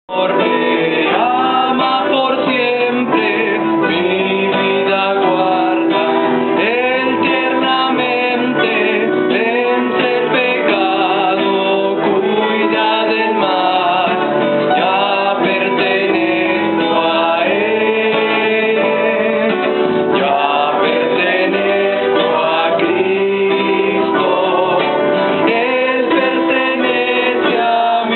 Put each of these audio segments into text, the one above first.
Porque ama por siempre, mi vida guarda eternamente, vence el pecado, cuida del mal, ya pertenezco a Él, ya pertenezco a Cristo, Él pertenece a mí.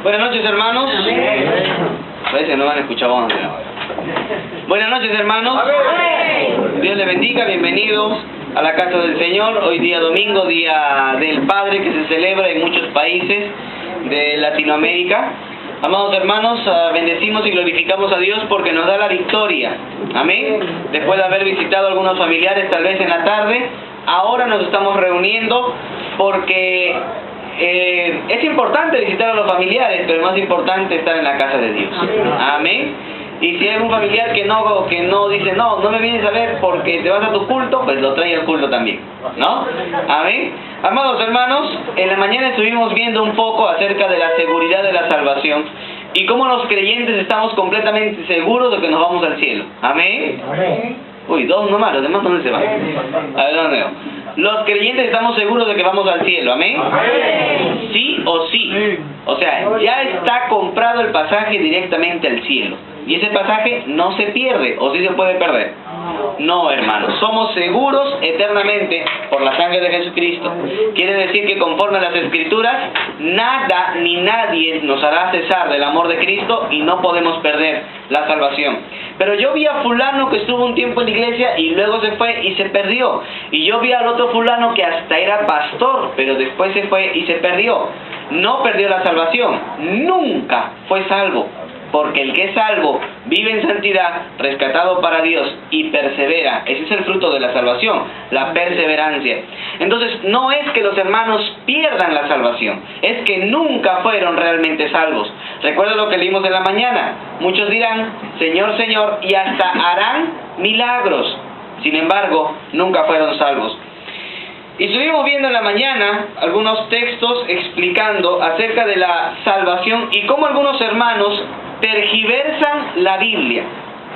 Buenas noches, hermanos. Parece que no me han escuchado antes. Buenas noches, hermanos. Dios les bendiga, bienvenidos a la casa del Señor. Hoy día domingo, día del Padre, que se celebra en muchos países de Latinoamérica. Amados hermanos, bendecimos y glorificamos a Dios porque nos da la victoria. Amén. Después de haber visitado a algunos familiares tal vez en la tarde, ahora nos estamos reuniendo porque es importante visitar a los familiares, pero más importante estar en la casa de Dios. Amén. Y si hay un familiar que no dice, no me vienes a ver porque te vas a tu culto, pues lo trae al culto también, ¿no? Amén. Amados hermanos, en la mañana estuvimos viendo un poco acerca de la seguridad de la salvación y cómo los creyentes estamos completamente seguros de que nos vamos al cielo. Amén. Uy, dos nomás, los demás ¿dónde se van? A ver, ¿dónde veo? Los creyentes estamos seguros de que vamos al cielo, ¿amén? Sí o sí. O sea, ya está comprado el pasaje directamente al cielo. Y ese pasaje no se pierde, o sí se puede perder. No, hermanos, somos seguros eternamente por la sangre de Jesucristo. Quiere decir que conforme a las Escrituras, nada ni nadie nos hará cesar del amor de Cristo y no podemos perder la salvación. Pero yo vi a fulano que estuvo un tiempo en la iglesia y luego se fue y se perdió. Y yo vi al otro fulano que hasta era pastor, pero después se fue y se perdió. No perdió la salvación, nunca fue salvo. Porque el que es salvo vive en santidad, rescatado para Dios y persevera. Ese es el fruto de la salvación, la perseverancia. Entonces, no es que los hermanos pierdan la salvación, es que nunca fueron realmente salvos. Recuerda lo que leímos en la mañana. Muchos dirán, Señor, Señor, y hasta harán milagros. Sin embargo, nunca fueron salvos. Y estuvimos viendo en la mañana algunos textos explicando acerca de la salvación y cómo algunos hermanos tergiversan la Biblia,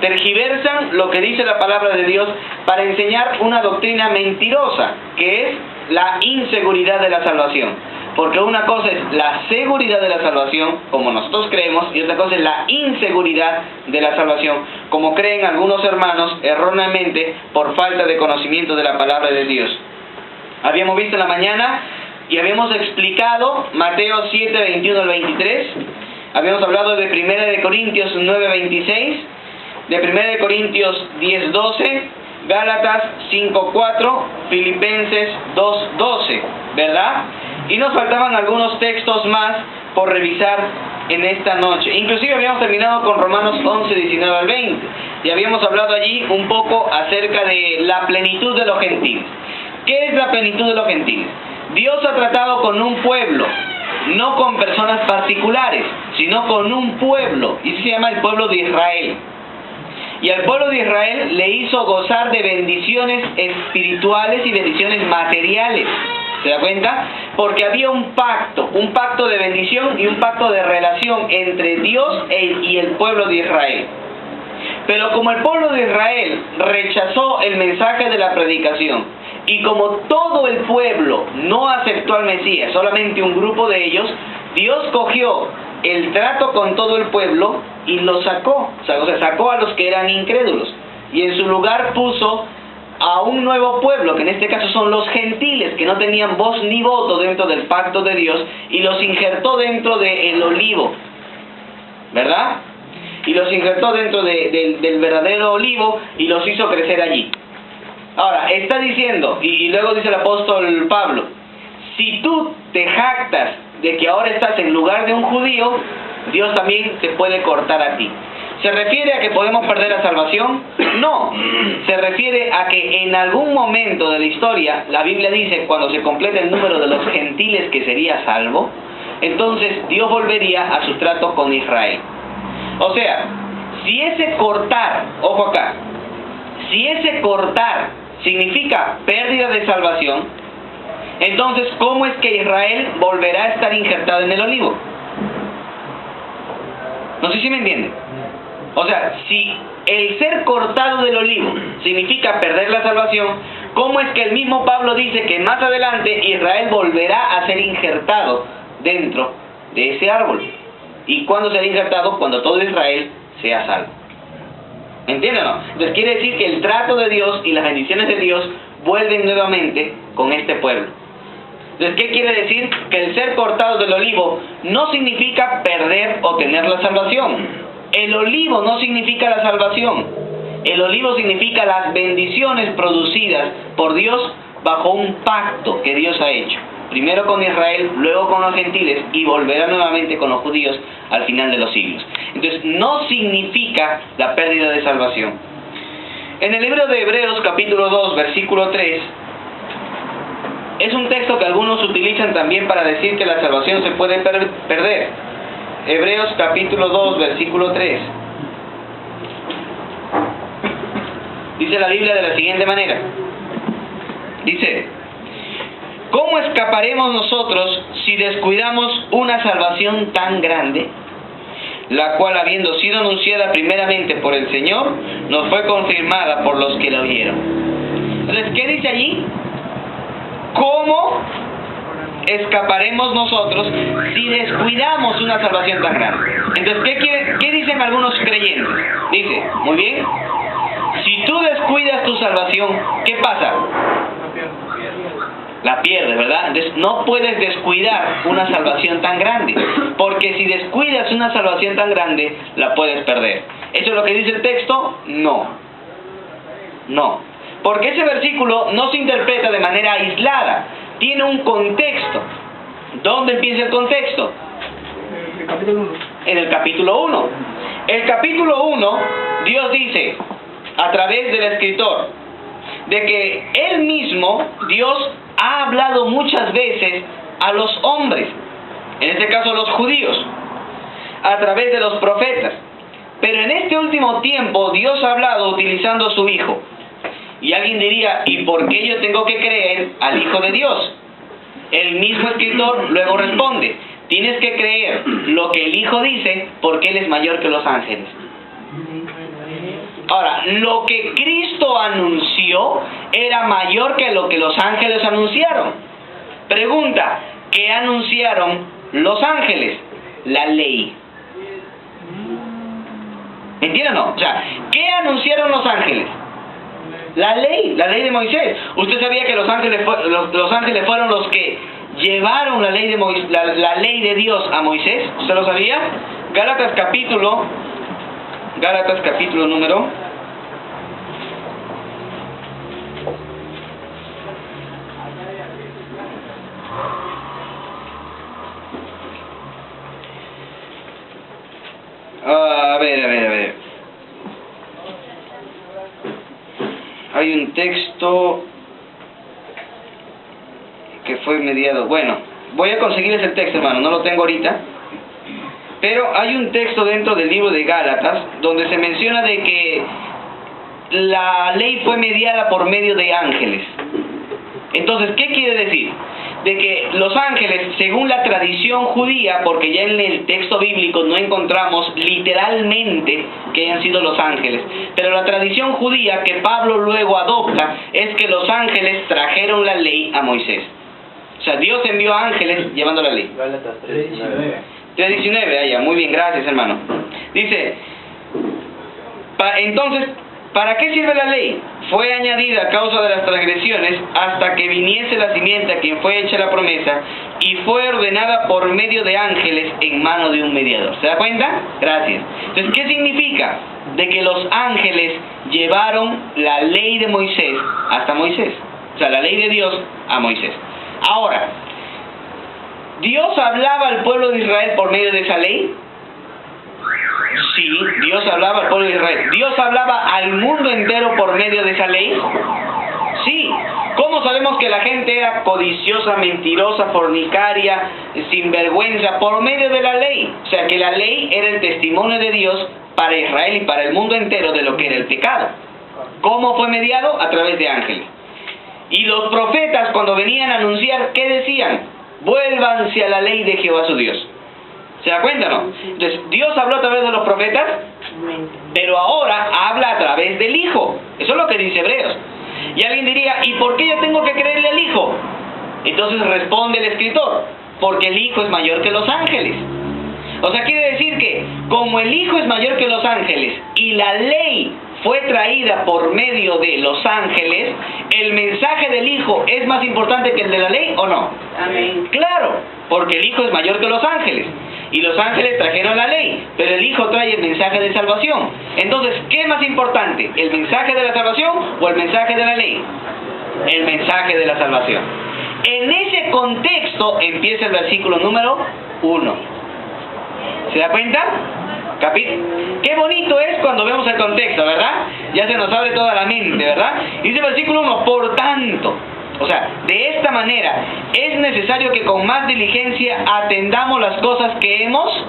tergiversan lo que dice la palabra de Dios para enseñar una doctrina mentirosa, que es la inseguridad de la salvación. Porque una cosa es la seguridad de la salvación, como nosotros creemos, y otra cosa es la inseguridad de la salvación, como creen algunos hermanos erróneamente por falta de conocimiento de la palabra de Dios. Habíamos visto en la mañana y habíamos explicado Mateo 7, 21 al 23. Habíamos hablado de 1 de Corintios 9, 26, de 1 de Corintios 10, 12, Gálatas 5, 4, Filipenses 2, 12, ¿verdad? Y nos faltaban algunos textos más por revisar en esta noche. Inclusive habíamos terminado con Romanos 11, 19 al 20 y habíamos hablado allí un poco acerca de la plenitud de los gentiles. ¿Qué es la plenitud de los gentiles? Dios ha tratado con un pueblo, no con personas particulares, sino con un pueblo, y se llama el pueblo de Israel. Y al pueblo de Israel le hizo gozar de bendiciones espirituales y bendiciones materiales. ¿Se da cuenta? Porque había un pacto de bendición y un pacto de relación entre Dios y el pueblo de Israel. Pero como el pueblo de Israel rechazó el mensaje de la predicación, y como todo el pueblo no aceptó al Mesías, solamente un grupo de ellos, Dios cogió el trato con todo el pueblo y lo sacó. O sea, sacó a los que eran incrédulos. Y en su lugar puso a un nuevo pueblo, que en este caso son los gentiles, que no tenían voz ni voto dentro del pacto de Dios, y los injertó dentro del olivo. ¿Verdad? Y los injertó dentro del verdadero olivo y los hizo crecer allí. Ahora, está diciendo, y luego dice el apóstol Pablo, si tú te jactas de que ahora estás en lugar de un judío, Dios también te puede cortar a ti. ¿Se refiere a que podemos perder la salvación? No. Se refiere a que en algún momento de la historia, la Biblia dice, cuando se complete el número de los gentiles que sería salvo, entonces Dios volvería a su trato con Israel. O sea, si ese cortar, ojo acá, si ese cortar significa pérdida de salvación, entonces ¿cómo es que Israel volverá a estar injertado en el olivo? No sé si me entienden. O sea, si el ser cortado del olivo significa perder la salvación, ¿cómo es que el mismo Pablo dice que más adelante Israel volverá a ser injertado dentro de ese árbol? ¿Y cuándo será injertado? Cuando todo Israel sea salvo. ¿Entienden o no? Entonces quiere decir que el trato de Dios y las bendiciones de Dios vuelven nuevamente con este pueblo. Entonces, ¿qué quiere decir? Que el ser cortado del olivo no significa perder o tener la salvación. El olivo no significa la salvación. El olivo significa las bendiciones producidas por Dios bajo un pacto que Dios ha hecho. Primero con Israel, luego con los gentiles y volverá nuevamente con los judíos al final de los siglos. Entonces, no significa la pérdida de salvación. En el libro de Hebreos, capítulo 2, versículo 3, es un texto que algunos utilizan también para decir que la salvación se puede perder. Hebreos, capítulo 2, versículo 3. Dice la Biblia de la siguiente manera. Dice: ¿cómo escaparemos nosotros si descuidamos una salvación tan grande, la cual, habiendo sido anunciada primeramente por el Señor, nos fue confirmada por los que la oyeron? Entonces, ¿qué dice allí? ¿Cómo escaparemos nosotros si descuidamos una salvación tan grande? Entonces, ¿qué dicen algunos creyentes? Dice, muy bien, si tú descuidas tu salvación, ¿qué pasa? La pierdes, ¿verdad? Entonces no puedes descuidar una salvación tan grande, porque si descuidas una salvación tan grande, la puedes perder. ¿Eso es lo que dice el texto? No. No. Porque ese versículo no se interpreta de manera aislada, tiene un contexto. ¿Dónde empieza el contexto? En el capítulo 1. En el capítulo 1. El capítulo 1, Dios dice, a través del escritor, de que Él mismo, Dios, ha hablado muchas veces a los hombres, en este caso a los judíos, a través de los profetas. Pero en este último tiempo Dios ha hablado utilizando a su Hijo. Y alguien diría, ¿y por qué yo tengo que creer al Hijo de Dios? El mismo escritor luego responde, tienes que creer lo que el Hijo dice porque Él es mayor que los ángeles. Ahora, lo que Cristo anunció era mayor que lo que los ángeles anunciaron. Pregunta, ¿qué anunciaron los ángeles? La ley. ¿Entienden o no? O sea, ¿qué anunciaron los ángeles? La ley de Moisés. ¿Usted sabía que los ángeles fueron los que llevaron la ley de la ley de Dios a Moisés? ¿Usted lo sabía? Gálatas capítulo número A ver. Hay un texto que fue mediado. Bueno, voy a conseguirles el texto, hermano, no lo tengo ahorita. Pero hay un texto dentro del libro de Gálatas donde se menciona de que la ley fue mediada por medio de ángeles. Entonces, ¿qué quiere decir? De que los ángeles, según la tradición judía, porque ya en el texto bíblico no encontramos literalmente que hayan sido los ángeles, pero la tradición judía que Pablo luego adopta es que los ángeles trajeron la ley a Moisés. O sea, Dios envió ángeles llevando la ley. Gálatas 3:19. 3:19, allá, muy bien, gracias hermano. Dice, entonces, ¿para qué sirve la ley? Fue añadida a causa de las transgresiones hasta que viniese la simiente a quien fue hecha la promesa y fue ordenada por medio de ángeles en mano de un mediador. ¿Se da cuenta? Gracias. Entonces, ¿qué significa? De que los ángeles llevaron la ley de Moisés hasta Moisés. O sea, la ley de Dios a Moisés. Ahora, ¿Dios hablaba al pueblo de Israel por medio de esa ley? Sí, Dios hablaba al pueblo de Israel. ¿Dios hablaba al mundo entero por medio de esa ley? Sí. ¿Cómo sabemos que la gente era codiciosa, mentirosa, fornicaria, sinvergüenza? Por medio de la ley. O sea, que la ley era el testimonio de Dios para Israel y para el mundo entero de lo que era el pecado. ¿Cómo fue mediado? A través de ángeles. Y los profetas, cuando venían a anunciar, ¿qué decían? Vuélvanse a la ley de Jehová su Dios. ¿Se da cuenta, no? Entonces, Dios habló a través de los profetas, pero ahora habla a través del Hijo. Eso es lo que dice Hebreos. Y alguien diría, ¿y por qué yo tengo que creerle al Hijo? Entonces responde el escritor, porque el Hijo es mayor que los ángeles. O sea, quiere decir que, como el Hijo es mayor que los ángeles, y la ley fue traída por medio de los ángeles, ¿el mensaje del Hijo es más importante que el de la ley o no? Amén. Claro, porque el Hijo es mayor que los ángeles. Y los ángeles trajeron la ley, pero el Hijo trae el mensaje de salvación. Entonces, ¿qué es más importante? ¿El mensaje de la salvación o el mensaje de la ley? El mensaje de la salvación. En ese contexto empieza el versículo número 1. ¿Se da cuenta? Qué bonito es cuando vemos el contexto, ¿verdad? Ya se nos abre toda la mente, ¿verdad? Dice el versículo 1, por tanto, o sea, de esta manera, es necesario que con más diligencia atendamos las cosas que hemos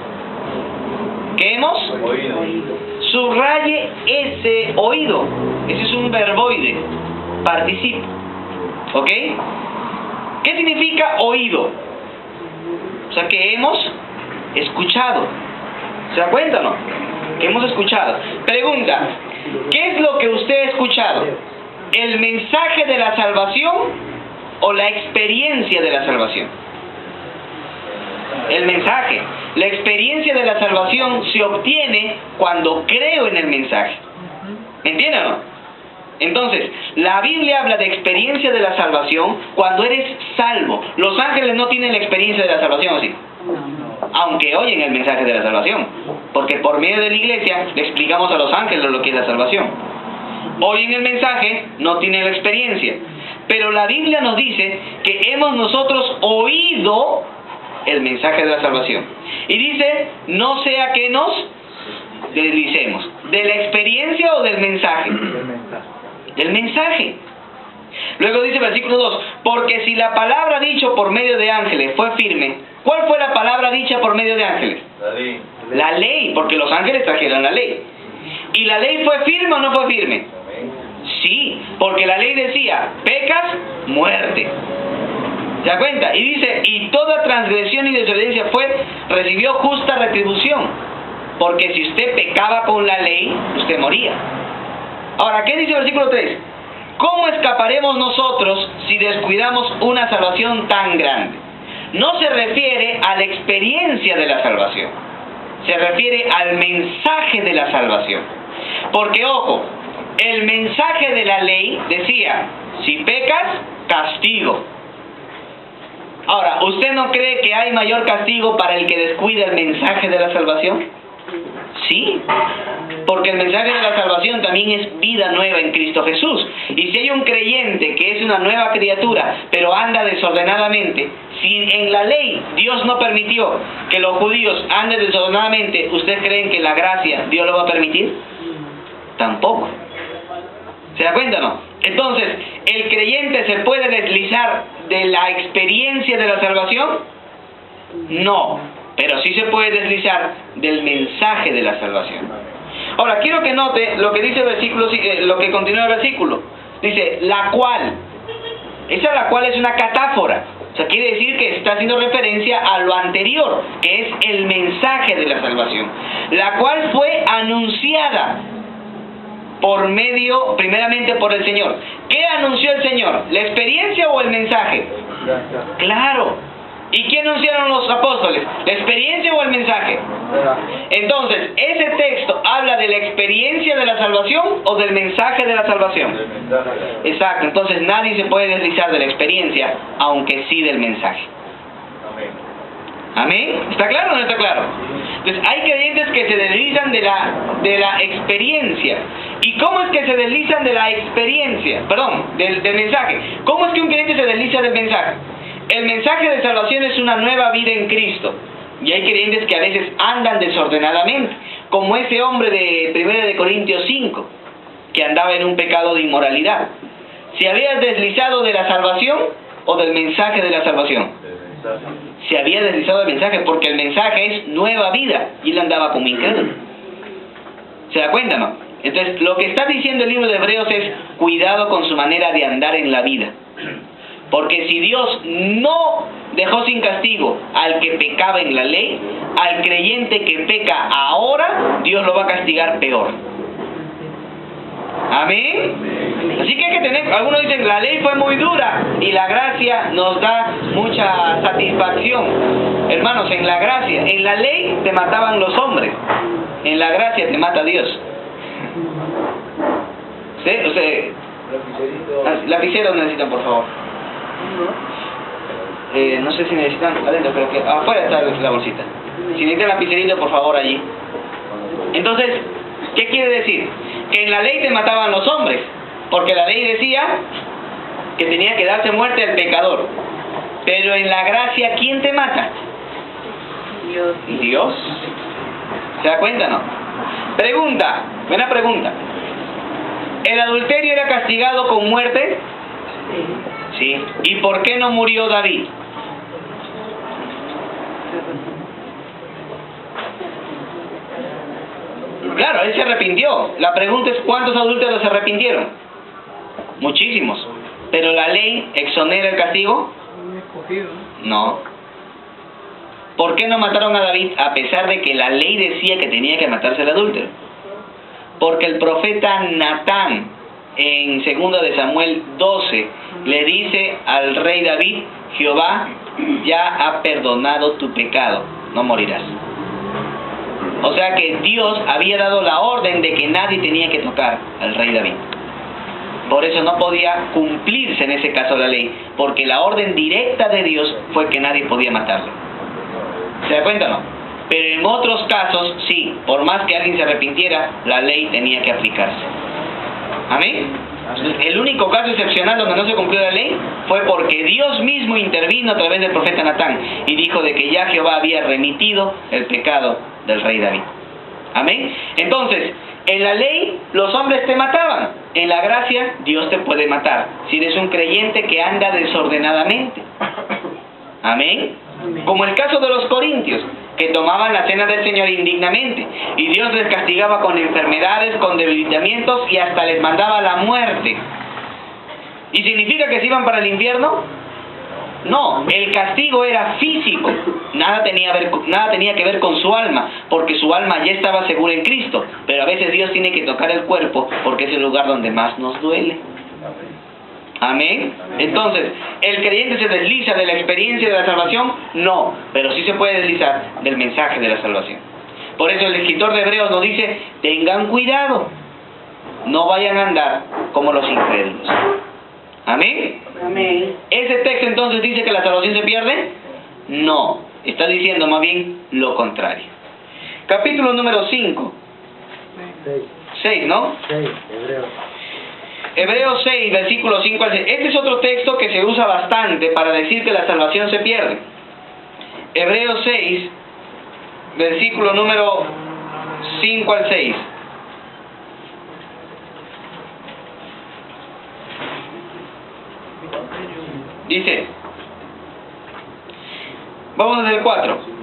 Oído. subraye ese oído. Ese es un verboide, participio. ¿Ok? ¿Qué significa oído? O sea, que hemos escuchado. ¿Se da cuenta o no? Que hemos escuchado. Pregunta, ¿qué es lo que usted ha escuchado? ¿El mensaje de la salvación o la experiencia de la salvación? El mensaje. La experiencia de la salvación se obtiene cuando creo en el mensaje. ¿Entienden o no? Entonces, la Biblia habla de experiencia de la salvación cuando eres salvo. Los ángeles no tienen la experiencia de la salvación, ¿o sí? Aunque oyen el mensaje de la salvación, porque por medio de la iglesia le explicamos a los ángeles lo que es la salvación. Oyen el mensaje, no tienen la experiencia, pero la Biblia nos dice que hemos nosotros oído el mensaje de la salvación, y dice, no sea que nos deslicemos, ¿de la experiencia o del mensaje? Del mensaje. Luego dice el versículo 2, porque si la palabra dicha por medio de ángeles fue firme, ¿cuál fue la palabra dicha por medio de ángeles? La ley. La ley, porque los ángeles trajeron la ley. ¿Y la ley fue firme o no fue firme? Sí, porque la ley decía, pecas, muerte. ¿Se da cuenta? Y dice, y toda transgresión y desobediencia recibió justa retribución, porque si usted pecaba con la ley, usted moría. Ahora, ¿qué dice el versículo 3? ¿Cómo escaparemos nosotros si descuidamos una salvación tan grande? No se refiere a la experiencia de la salvación, se refiere al mensaje de la salvación. Porque, ojo, el mensaje de la ley decía, si pecas, castigo. Ahora, ¿usted no cree que hay mayor castigo para el que descuida el mensaje de la salvación? Sí, porque el mensaje de la salvación también es vida nueva en Cristo Jesús. Y si hay un creyente que es una nueva criatura, pero anda desordenadamente, Si en la ley Dios no permitió que los judíos anden desordenadamente, ¿ustedes creen que en la gracia Dios lo va a permitir? Tampoco. ¿Se da cuenta o no? Entonces, ¿el creyente se puede deslizar de la experiencia de la salvación? No, pero sí se puede deslizar del mensaje de la salvación. Ahora, quiero que note lo que dice el versículo, lo que continúa el versículo. Dice, la cual. Esa la cual es una catáfora. O sea, quiere decir que está haciendo referencia a lo anterior, que es el mensaje de la salvación. La cual fue anunciada por medio, primeramente por el Señor. ¿Qué anunció el Señor? ¿La experiencia o el mensaje? Claro. ¿Y qué anunciaron los apóstoles? ¿La experiencia o el mensaje? Entonces, ¿ese texto habla de la experiencia de la salvación o del mensaje de la salvación? Exacto. Entonces, nadie se puede deslizar de la experiencia, aunque sí del mensaje. ¿Amén? ¿Está claro o no está claro? Entonces, hay creyentes que se deslizan de la experiencia. ¿Y cómo es que se deslizan de la experiencia? Perdón, del mensaje. ¿Cómo es que un creyente se desliza del mensaje? El mensaje de salvación es una nueva vida en Cristo. Y hay creyentes que a veces andan desordenadamente, como ese hombre de 1 de Corintios 5, que andaba en un pecado de inmoralidad. ¿Se había deslizado de la salvación o del mensaje de la salvación? Se había deslizado del mensaje, porque el mensaje es nueva vida, y él andaba como incrédulo. ¿Se da cuenta, no? Entonces, lo que está diciendo el libro de Hebreos es, cuidado con su manera de andar en la vida. Porque si Dios no dejó sin castigo al que pecaba en la ley, al creyente que peca ahora, Dios lo va a castigar peor. ¿Amén? Así que hay que tener, algunos dicen, la ley fue muy dura y la gracia nos da mucha satisfacción. Hermanos, en la gracia, en la ley te mataban los hombres, en la gracia te mata Dios. ¿Sí? O sea, lapiceros necesitan, por favor. No sé si necesitan adentro, pero que afuera está la bolsita. Si necesitan lapicerito, por favor, allí. Entonces, ¿qué quiere decir? Que en la ley te mataban los hombres, porque la ley decía que tenía que darse muerte al pecador. Pero en la gracia, ¿quién te mata? Dios. Dios. ¿Se da cuenta, no? Pregunta, buena pregunta. ¿El adulterio era castigado con muerte? Sí. ¿Y por qué no murió David? Claro, él se arrepintió. La pregunta es, ¿cuántos adúlteros se arrepintieron? Muchísimos. ¿Pero la ley exonera el castigo? No. ¿Por qué no mataron a David a pesar de que la ley decía que tenía que matarse el adúltero? Porque el profeta Natán, en 2 de Samuel 12, le dice al rey David, Jehová ya ha perdonado tu pecado, no morirás. O sea que Dios había dado la orden de que nadie tenía que tocar al rey David. Por eso no podía cumplirse en ese caso la ley, porque la orden directa de Dios fue que nadie podía matarlo. ¿Se da cuenta o no? Pero en otros casos, sí, por más que alguien se arrepintiera, la ley tenía que aplicarse. ¿Amén? El único caso excepcional donde no se cumplió la ley fue porque Dios mismo intervino a través del profeta Natán y dijo de que ya Jehová había remitido el pecado del rey David. ¿Amén? Entonces, en la ley los hombres te mataban. En la gracia Dios te puede matar si eres un creyente que anda desordenadamente. ¿Amén? Como el caso de los corintios, que tomaban la cena del Señor indignamente, y Dios les castigaba con enfermedades, con debilitamientos, y hasta les mandaba la muerte. ¿Y significa que se iban para el infierno? No, el castigo era físico, nada tenía que ver con su alma, porque su alma ya estaba segura en Cristo, pero a veces Dios tiene que tocar el cuerpo, porque es el lugar donde más nos duele. ¿Amén? Entonces, ¿el creyente se desliza de la experiencia de la salvación? No, pero sí se puede deslizar del mensaje de la salvación. Por eso el escritor de Hebreos nos dice, tengan cuidado, no vayan a andar como los incrédulos. ¿Amén? Amén. ¿Ese texto entonces dice que la salvación se pierde? No, está diciendo más bien lo contrario. Capítulo número 5. 6, ¿no? 6, Hebreos. Hebreos 6, versículos 5 al 6. Este es otro texto que se usa bastante para decir que la salvación se pierde. Hebreos 6, versículo número 5 al 6. Dice, vamos desde el 4.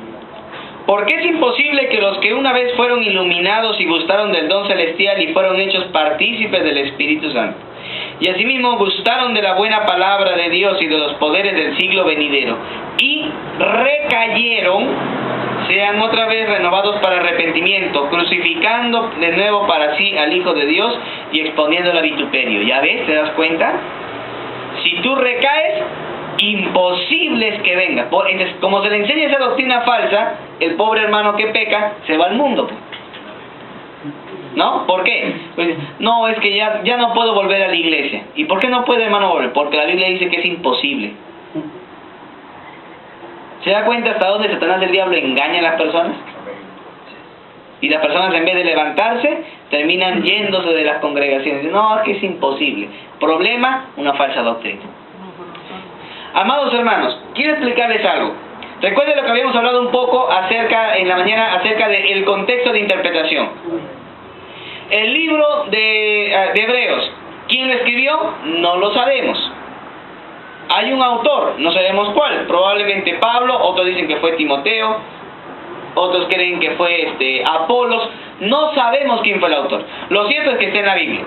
Porque es imposible que los que una vez fueron iluminados y gustaron del don celestial y fueron hechos partícipes del Espíritu Santo, y asimismo gustaron de la buena palabra de Dios y de los poderes del siglo venidero, y recayeron, sean otra vez renovados para arrepentimiento, crucificando de nuevo para sí al Hijo de Dios y exponiéndolo a vituperio. ¿Ya ves? ¿Te das cuenta? Si tú recaes, imposible es que venga. Entonces, como se le enseña esa doctrina falsa, el pobre hermano que peca se va al mundo. ¿No? ¿Por qué? Pues, no, es que ya no puedo volver a la iglesia. ¿Y por qué no puede, hermano, volver? Porque la Biblia dice que es imposible. ¿Se da cuenta hasta dónde Satanás, el diablo, engaña a las personas? Y las personas, en vez de levantarse, terminan yéndose de las congregaciones. No, es que es imposible. Problema, una falsa doctrina. Amados hermanos, quiero explicarles algo. Recuerden lo que habíamos hablado un poco en la mañana acerca del contexto de interpretación. El libro de Hebreos, ¿quién lo escribió? No lo sabemos. Hay un autor, no sabemos cuál, probablemente Pablo, otros dicen que fue Timoteo, otros creen que fue Apolos, no sabemos quién fue el autor. Lo cierto es que está en la Biblia.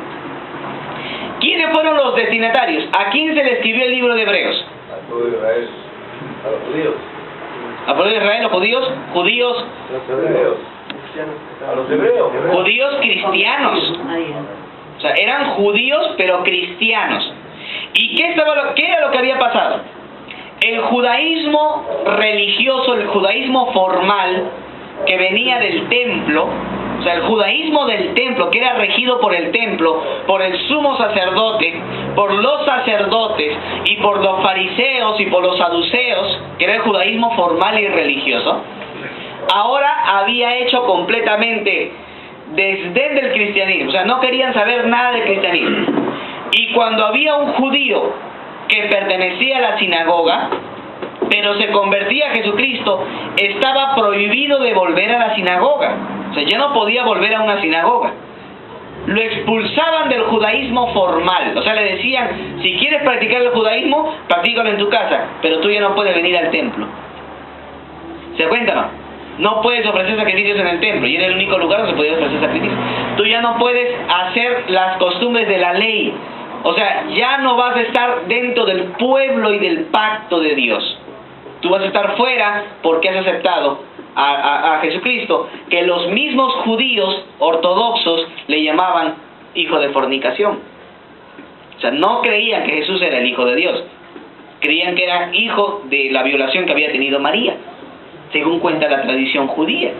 ¿Quiénes fueron los destinatarios? ¿A quién se le escribió el libro de Hebreos? A todo Israel, a los judíos. ¿A pueblo de Israel, los judíos? Judíos. Los hebreos. A los hebreos. Judíos cristianos. O sea, eran judíos pero cristianos. ¿Y qué era lo que había pasado? El judaísmo religioso, el judaísmo formal que venía del templo, o sea, el judaísmo del templo, que era regido por el templo, por el sumo sacerdote, por los sacerdotes y por los fariseos y por los saduceos, que era el judaísmo formal y religioso, ahora había hecho completamente desdén del cristianismo. O sea, no querían saber nada del cristianismo. Y cuando había un judío que pertenecía a la sinagoga, pero se convertía a Jesucristo, estaba prohibido de volver a la sinagoga. O sea, ya no podía volver a una sinagoga. Lo expulsaban del judaísmo formal. O sea, le decían, si quieres practicar el judaísmo, practícalo en tu casa, pero tú ya no puedes venir al templo. ¿Se da cuenta, no? No puedes ofrecer sacrificios en el templo, y era el único lugar donde podías ofrecer sacrificios. Tú ya no puedes hacer las costumbres de la ley. O sea, ya no vas a estar dentro del pueblo y del pacto de Dios. Tú vas a estar fuera porque has aceptado a Jesucristo, que los mismos judíos ortodoxos le llamaban hijo de fornicación. O sea, no creían que Jesús era el Hijo de Dios. Creían que era hijo de la violación que había tenido María, según cuenta la tradición judía.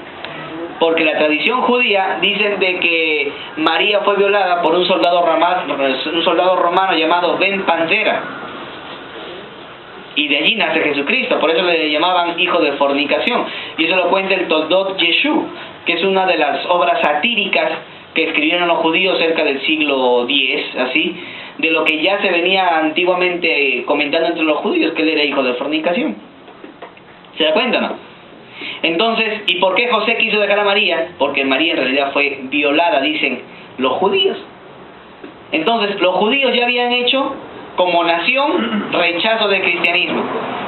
Porque la tradición judía dicen de que María fue violada por un soldado romano llamado Ben Panzera. Y de allí nace Jesucristo, por eso le llamaban hijo de fornicación. Y eso lo cuenta el Toldot Yeshu, que es una de las obras satíricas que escribieron los judíos cerca del siglo X, así, de lo que ya se venía antiguamente comentando entre los judíos, que él era hijo de fornicación. ¿Se da cuenta, no? Entonces, ¿y por qué José quiso dejar a María? Porque María en realidad fue violada, dicen los judíos. Entonces, los judíos ya habían hecho, como nación, rechazo del cristianismo.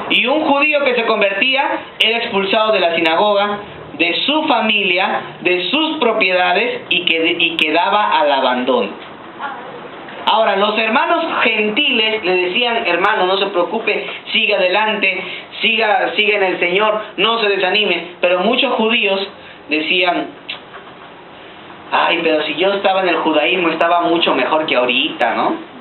Y un judío que se convertía era expulsado de la sinagoga, de su familia, de sus propiedades, y quedaba al abandono. Ahora, los hermanos gentiles le decían, hermano, no se preocupe, siga adelante, siga en el Señor, no se desanime. Pero muchos judíos decían, ay, pero si yo estaba en el judaísmo, estaba mucho mejor que ahorita, ¿no?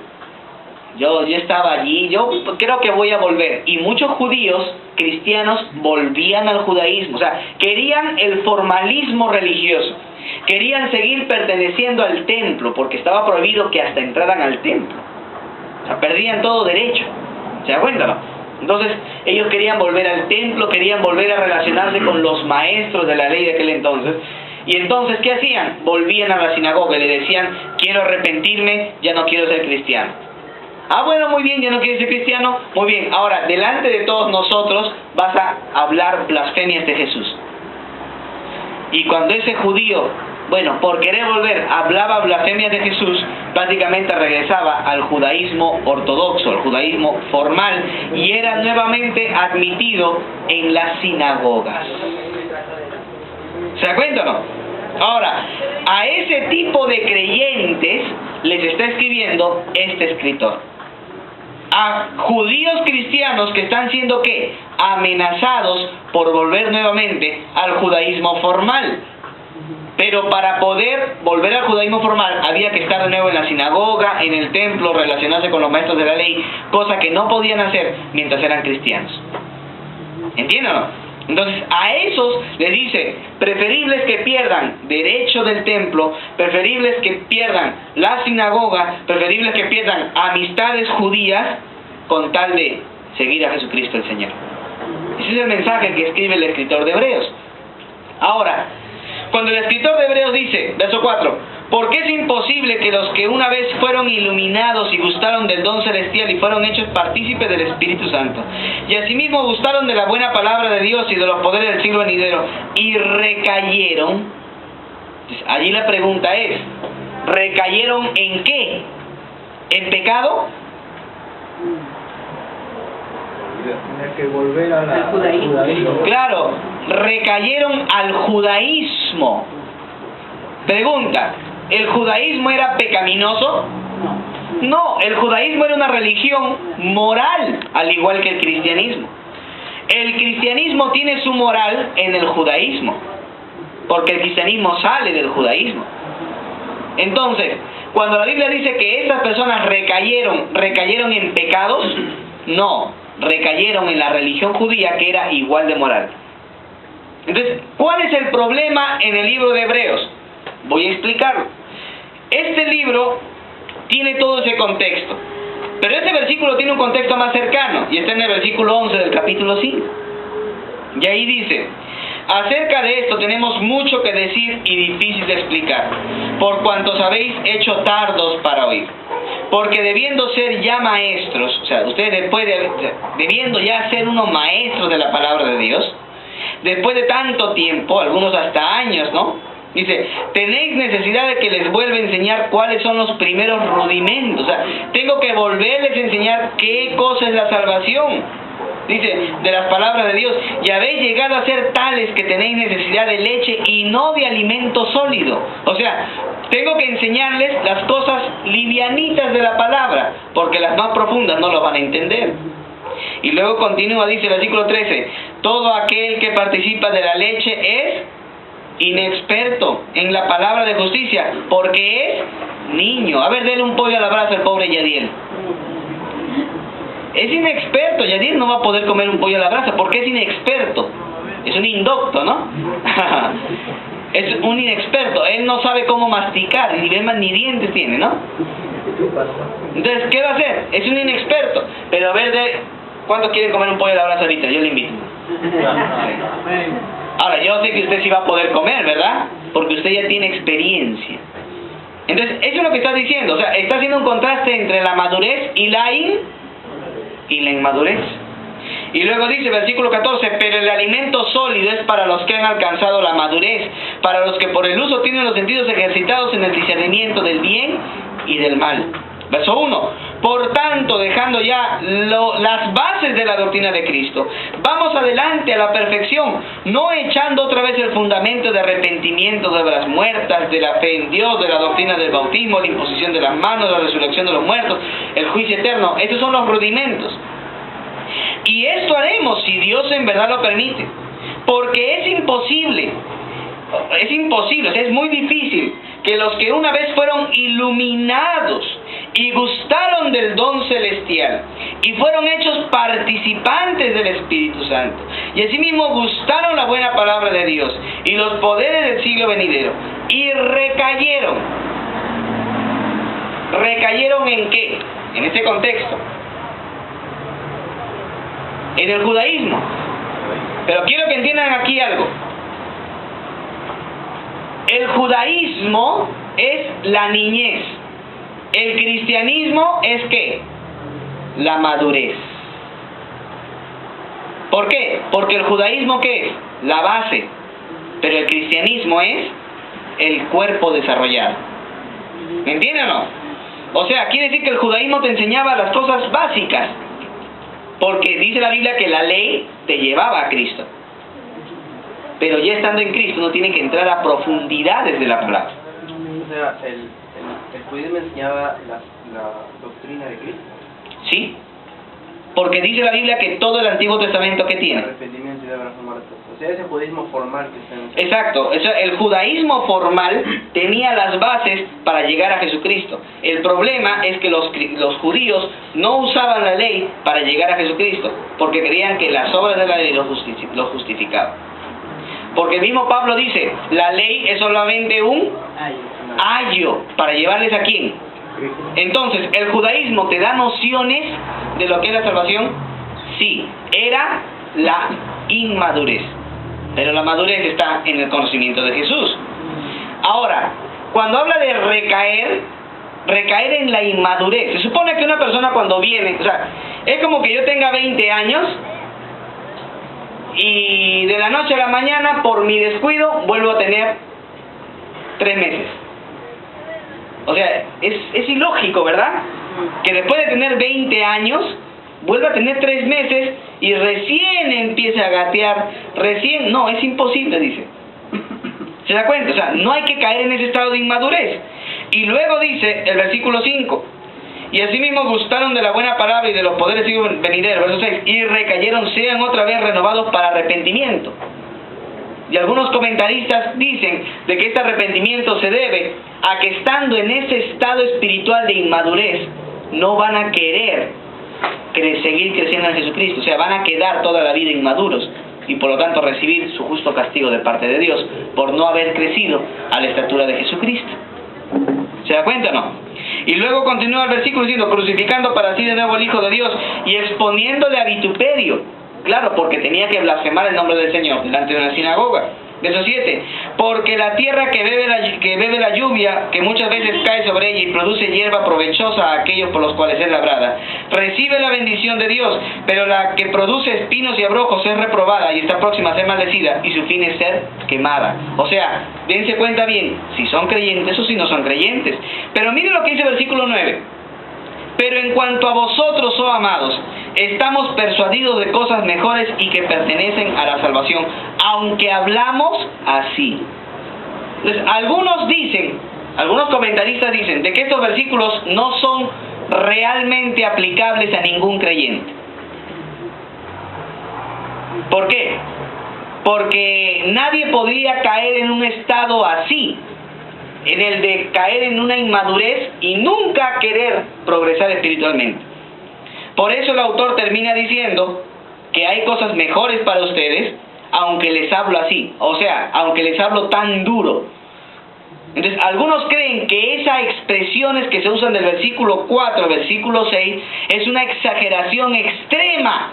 Yo estaba allí, yo creo que voy a volver. Y muchos judíos cristianos volvían al judaísmo. O sea, querían el formalismo religioso. Querían seguir perteneciendo al templo, porque estaba prohibido que hasta entraran al templo. O sea, perdían todo derecho. ¿Se da cuenta, no? Entonces, ellos querían volver al templo, querían volver a relacionarse con los maestros de la ley de aquel entonces. Y entonces, ¿qué hacían? Volvían a la sinagoga y le decían, quiero arrepentirme, ya no quiero ser cristiano. Ah, bueno, muy bien, ya no quieres ser cristiano, muy bien. Ahora, delante de todos nosotros vas a hablar blasfemias de Jesús. Y cuando ese judío, bueno, por querer volver, hablaba blasfemias de Jesús, prácticamente regresaba al judaísmo ortodoxo, al judaísmo formal, y era nuevamente admitido en las sinagogas. ¿Se da cuenta o no? Ahora, a ese tipo de creyentes les está escribiendo este escritor. A judíos cristianos que están siendo, ¿qué? Amenazados por volver nuevamente al judaísmo formal. Pero para poder volver al judaísmo formal había que estar de nuevo en la sinagoga, en el templo, relacionarse con los maestros de la ley, cosa que no podían hacer mientras eran cristianos. ¿Entienden o no? Entonces a esos les dice, preferibles que pierdan derecho del templo, preferibles que pierdan la sinagoga, preferibles que pierdan amistades judías con tal de seguir a Jesucristo el Señor. Ese es el mensaje que escribe el escritor de Hebreos. Ahora, cuando el escritor de Hebreos dice, verso 4, porque es imposible que los que una vez fueron iluminados y gustaron del don celestial y fueron hechos partícipes del Espíritu Santo, y asimismo gustaron de la buena palabra de Dios y de los poderes del siglo venidero, y recayeron, allí la pregunta es, ¿recayeron en qué? ¿En pecado? Tiene que volver al judaísmo. Claro, recayeron al judaísmo. Pregunta, ¿el judaísmo era pecaminoso? No, el judaísmo era una religión moral, al igual que el cristianismo. El cristianismo tiene su moral en el judaísmo, porque el cristianismo sale del judaísmo. Entonces, cuando la Biblia dice que esas personas recayeron en pecados, no, recayeron en la religión judía, que era igual de moral. Entonces, ¿cuál es el problema en el libro de Hebreos? Voy a explicarlo. Este libro tiene todo ese contexto, pero este versículo tiene un contexto más cercano, y está en el versículo 11 del capítulo 5. Y ahí dice, acerca de esto tenemos mucho que decir y difícil de explicar, por cuantos habéis hecho tardos para oír. Porque debiendo ser ya maestros, o sea, ustedes después debiendo ya ser unos maestros de la palabra de Dios, después de tanto tiempo, algunos hasta años, ¿no? Dice, tenéis necesidad de que les vuelva a enseñar cuáles son los primeros rudimentos. O sea, tengo que volverles a enseñar qué cosa es la salvación. Dice, de las palabras de Dios. Y habéis llegado a ser tales que tenéis necesidad de leche y no de alimento sólido. O sea, tengo que enseñarles las cosas livianitas de la palabra, porque las más profundas no lo van a entender. Y luego continúa, dice el versículo 13, todo aquel que participa de la leche es inexperto en la palabra de justicia, porque es niño. A ver, denle un pollo a la brasa al pobre Yadiel. Es inexperto, Yadiel no va a poder comer un pollo a la brasa, porque es inexperto. Es un indocto, ¿no? Es un inexperto, él no sabe cómo masticar, ni dientes tiene, ¿no? Entonces, ¿qué va a hacer? Es un inexperto. Pero a ver, ¿cuántos quieren comer un pollo a la brasa ahorita? Yo le invito. Ahora, yo sé que usted sí va a poder comer, ¿verdad? Porque usted ya tiene experiencia. Entonces, eso es lo que está diciendo. O sea, está haciendo un contraste entre la madurez y la inmadurez. Y luego dice, versículo 14, pero el alimento sólido es para los que han alcanzado la madurez, para los que por el uso tienen los sentidos ejercitados en el discernimiento del bien y del mal. Verso 1, por tanto, dejando ya las bases de la doctrina de Cristo, vamos adelante a la perfección, no echando otra vez el fundamento de arrepentimiento de obras muertas, de la fe en Dios, de la doctrina del bautismo, la imposición de las manos, la resurrección de los muertos, el juicio eterno. Estos son los rudimentos. Y esto haremos si Dios en verdad lo permite, porque es imposible, o sea, es muy difícil que los que una vez fueron iluminados y gustaron del don celestial y fueron hechos participantes del Espíritu Santo y asimismo gustaron la buena palabra de Dios y los poderes del siglo venidero y recayeron. ¿Recayeron en qué? En este contexto, en el judaísmo. Pero quiero que entiendan aquí algo. El judaísmo es la niñez. El cristianismo es ¿qué? La madurez. ¿Por qué? Porque el judaísmo ¿qué es? La base. Pero el cristianismo es el cuerpo desarrollado. ¿Me entienden o no? O sea, quiere decir que el judaísmo te enseñaba las cosas básicas. Porque dice la Biblia que la ley te llevaba a Cristo. Pero ya estando en Cristo uno tiene que entrar a profundidades de la palabra. O sea, el judaísmo enseñaba la doctrina de Cristo. ¿Sí? Porque dice la Biblia que todo el Antiguo Testamento ¿qué tiene? Arrepentimiento y de transformar a todos. O sea, ese judaísmo formal que está en... Exacto, el judaísmo formal tenía las bases para llegar a Jesucristo. El problema es que los judíos no usaban la ley para llegar a Jesucristo, porque creían que las obras de la ley lo justificaban. Porque el mismo Pablo dice, la ley es solamente un ayo para llevarles a quién. Entonces, ¿el judaísmo te da nociones de lo que es la salvación? Sí, era la inmadurez. Pero la madurez está en el conocimiento de Jesús. Ahora, cuando habla de recaer en la inmadurez, se supone que una persona cuando viene, o sea, es como que yo tenga 20 años y de la noche a la mañana, por mi descuido, vuelvo a tener 3 meses. O sea, es ilógico, ¿verdad? Que después de tener 20 años, vuelva a tener 3 meses y recién empiece a gatear, no, es imposible, dice. ¿Se da cuenta? O sea, no hay que caer en ese estado de inmadurez. Y luego dice el versículo 5, y asimismo gustaron de la buena palabra y de los poderes venideros, verso 6, y recayeron, sean otra vez renovados para arrepentimiento. Y algunos comentaristas dicen de que este arrepentimiento se debe a que estando en ese estado espiritual de inmadurez, no van a querer seguir creciendo en Jesucristo. O sea, van a quedar toda la vida inmaduros y por lo tanto recibir su justo castigo de parte de Dios por no haber crecido a la estatura de Jesucristo. ¿Se da cuenta o no? Y luego continúa el versículo diciendo, crucificando para sí de nuevo al Hijo de Dios y exponiéndole a vituperio. Claro, porque tenía que blasfemar el nombre del Señor delante de una sinagoga. Verso 7. Porque la tierra que bebe la lluvia, que muchas veces cae sobre ella y produce hierba provechosa a aquellos por los cuales es labrada, recibe la bendición de Dios, pero la que produce espinos y abrojos es reprobada y está próxima a ser maldecida y su fin es ser quemada. O sea, dense cuenta bien, si son creyentes o si no son creyentes. Pero miren lo que dice el versículo 9. Pero en cuanto a vosotros, oh amados, estamos persuadidos de cosas mejores y que pertenecen a la salvación, aunque hablamos así. Entonces, algunos comentaristas dicen de que estos versículos no son realmente aplicables a ningún creyente. ¿Por qué? Porque nadie podría caer en un estado así, en el de caer en una inmadurez y nunca querer progresar espiritualmente. Por eso el autor termina diciendo que hay cosas mejores para ustedes, aunque les hablo así, o sea, aunque les hablo tan duro. Entonces, algunos creen que esas expresiones que se usan del versículo 4 al versículo 6 es una exageración extrema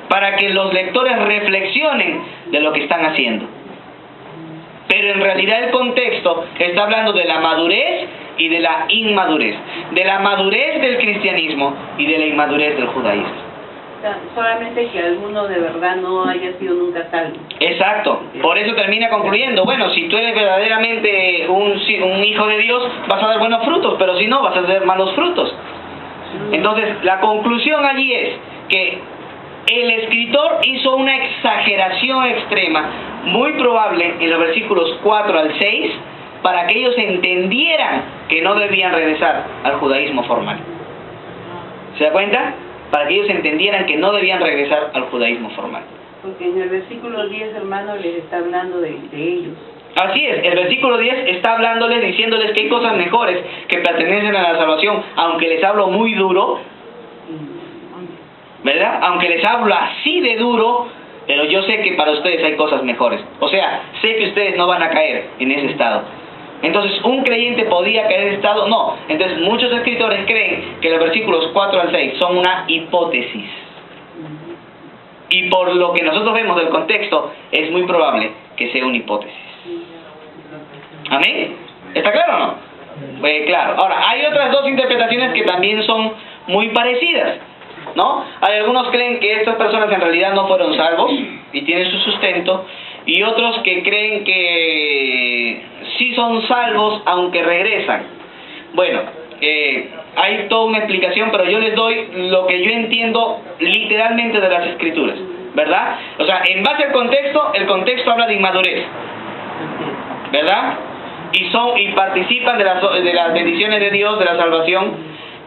para que los lectores reflexionen de lo que están haciendo. Pero en realidad el contexto está hablando de la madurez y de la inmadurez, de la madurez del cristianismo y de la inmadurez del judaísmo. Solamente que alguno de verdad no haya sido nunca salvo. Exacto, por eso termina concluyendo, bueno, si tú eres verdaderamente un hijo de Dios, vas a dar buenos frutos, pero si no, vas a dar malos frutos. Entonces, la conclusión allí es que el escritor hizo una exageración extrema, muy probable en los versículos 4 al 6, para que ellos entendieran que no debían regresar al judaísmo formal. ¿Se da cuenta? Para que ellos entendieran que no debían regresar al judaísmo formal. Porque en el versículo 10, hermano, les está hablando de ellos. Así es, el versículo 10 está hablándoles, diciéndoles que hay cosas mejores que pertenecen a la salvación, aunque les hablo muy duro, ¿verdad? Aunque les hablo así de duro, pero yo sé que para ustedes hay cosas mejores. O sea, sé que ustedes no van a caer en ese estado. Entonces, ¿un creyente podía caer en ese estado? No. Entonces, muchos escritores creen que los versículos 4 al 6 son una hipótesis. Y por lo que nosotros vemos del contexto, es muy probable que sea una hipótesis. ¿Amén? ¿Está claro o no? Claro. Ahora, hay otras dos interpretaciones que también son muy parecidas, ¿no? Hay algunos creen que estas personas en realidad no fueron salvos y tienen su sustento, y otros que creen que sí son salvos aunque regresan. Bueno, hay toda una explicación, pero yo les doy lo que yo entiendo literalmente de las Escrituras, ¿verdad? O sea, en base al contexto, el contexto habla de inmadurez, ¿verdad? Y participan de las bendiciones de Dios, de la salvación,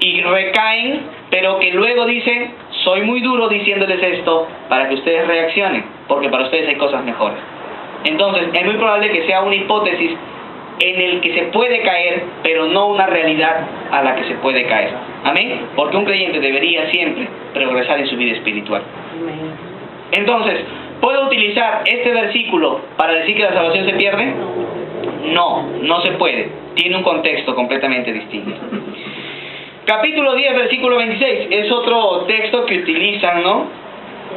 y recaen, pero que luego dicen, soy muy duro diciéndoles esto para que ustedes reaccionen, porque para ustedes hay cosas mejores. Entonces, es muy probable que sea una hipótesis en el que se puede caer, pero no una realidad a la que se puede caer. ¿Amén? Porque un creyente debería siempre progresar en su vida espiritual. Entonces, ¿puedo utilizar este versículo para decir que la salvación se pierde? No, no se puede. Tiene un contexto completamente distinto. Capítulo 10, versículo 26. Es otro texto que utilizan, ¿no?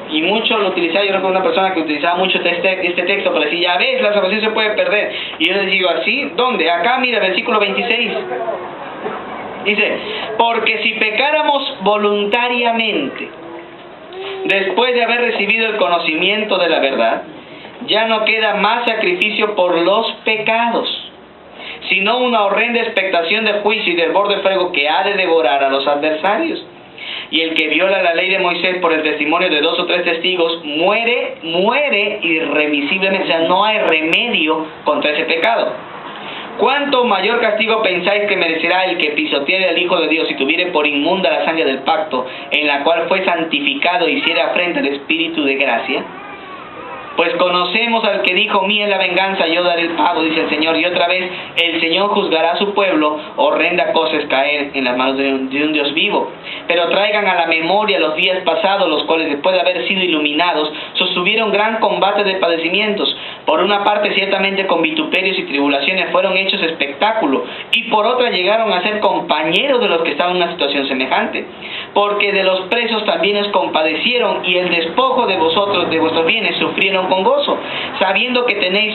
Y muchos lo utilizaban. Yo recuerdo una persona que utilizaba mucho este texto para decir, ya ves, la salvación se puede perder. Y yo les digo, ¿así? ¿Dónde? Acá, mira, versículo 26. Dice, porque si pecáramos voluntariamente, después de haber recibido el conocimiento de la verdad, ya no queda más sacrificio por los pecados, sino una horrenda expectación de juicio y del hervor de fuego que ha de devorar a los adversarios. Y el que viola la ley de Moisés por el testimonio de 2 o 3 testigos, muere irremisiblemente. O sea, no hay remedio contra ese pecado. ¿Cuánto mayor castigo pensáis que merecerá el que pisoteare al Hijo de Dios y tuviere por inmunda la sangre del pacto, en la cual fue santificado e hiciera afrenta al Espíritu de gracia? Pues conocemos al que dijo, mía es la venganza, yo daré el pago, dice el Señor. Y otra vez, el Señor juzgará a su pueblo. Horrenda cosa es caer en las manos de un Dios vivo. Pero traigan a la memoria los días pasados, los cuales después de haber sido iluminados, sostuvieron gran combate de padecimientos. Por una parte, ciertamente con vituperios y tribulaciones fueron hechos espectáculo, y por otra llegaron a ser compañeros de los que estaban en una situación semejante. Porque de los presos también os compadecieron, y el despojo de vosotros, de vuestros bienes, sufrieron con gozo, sabiendo que tenéis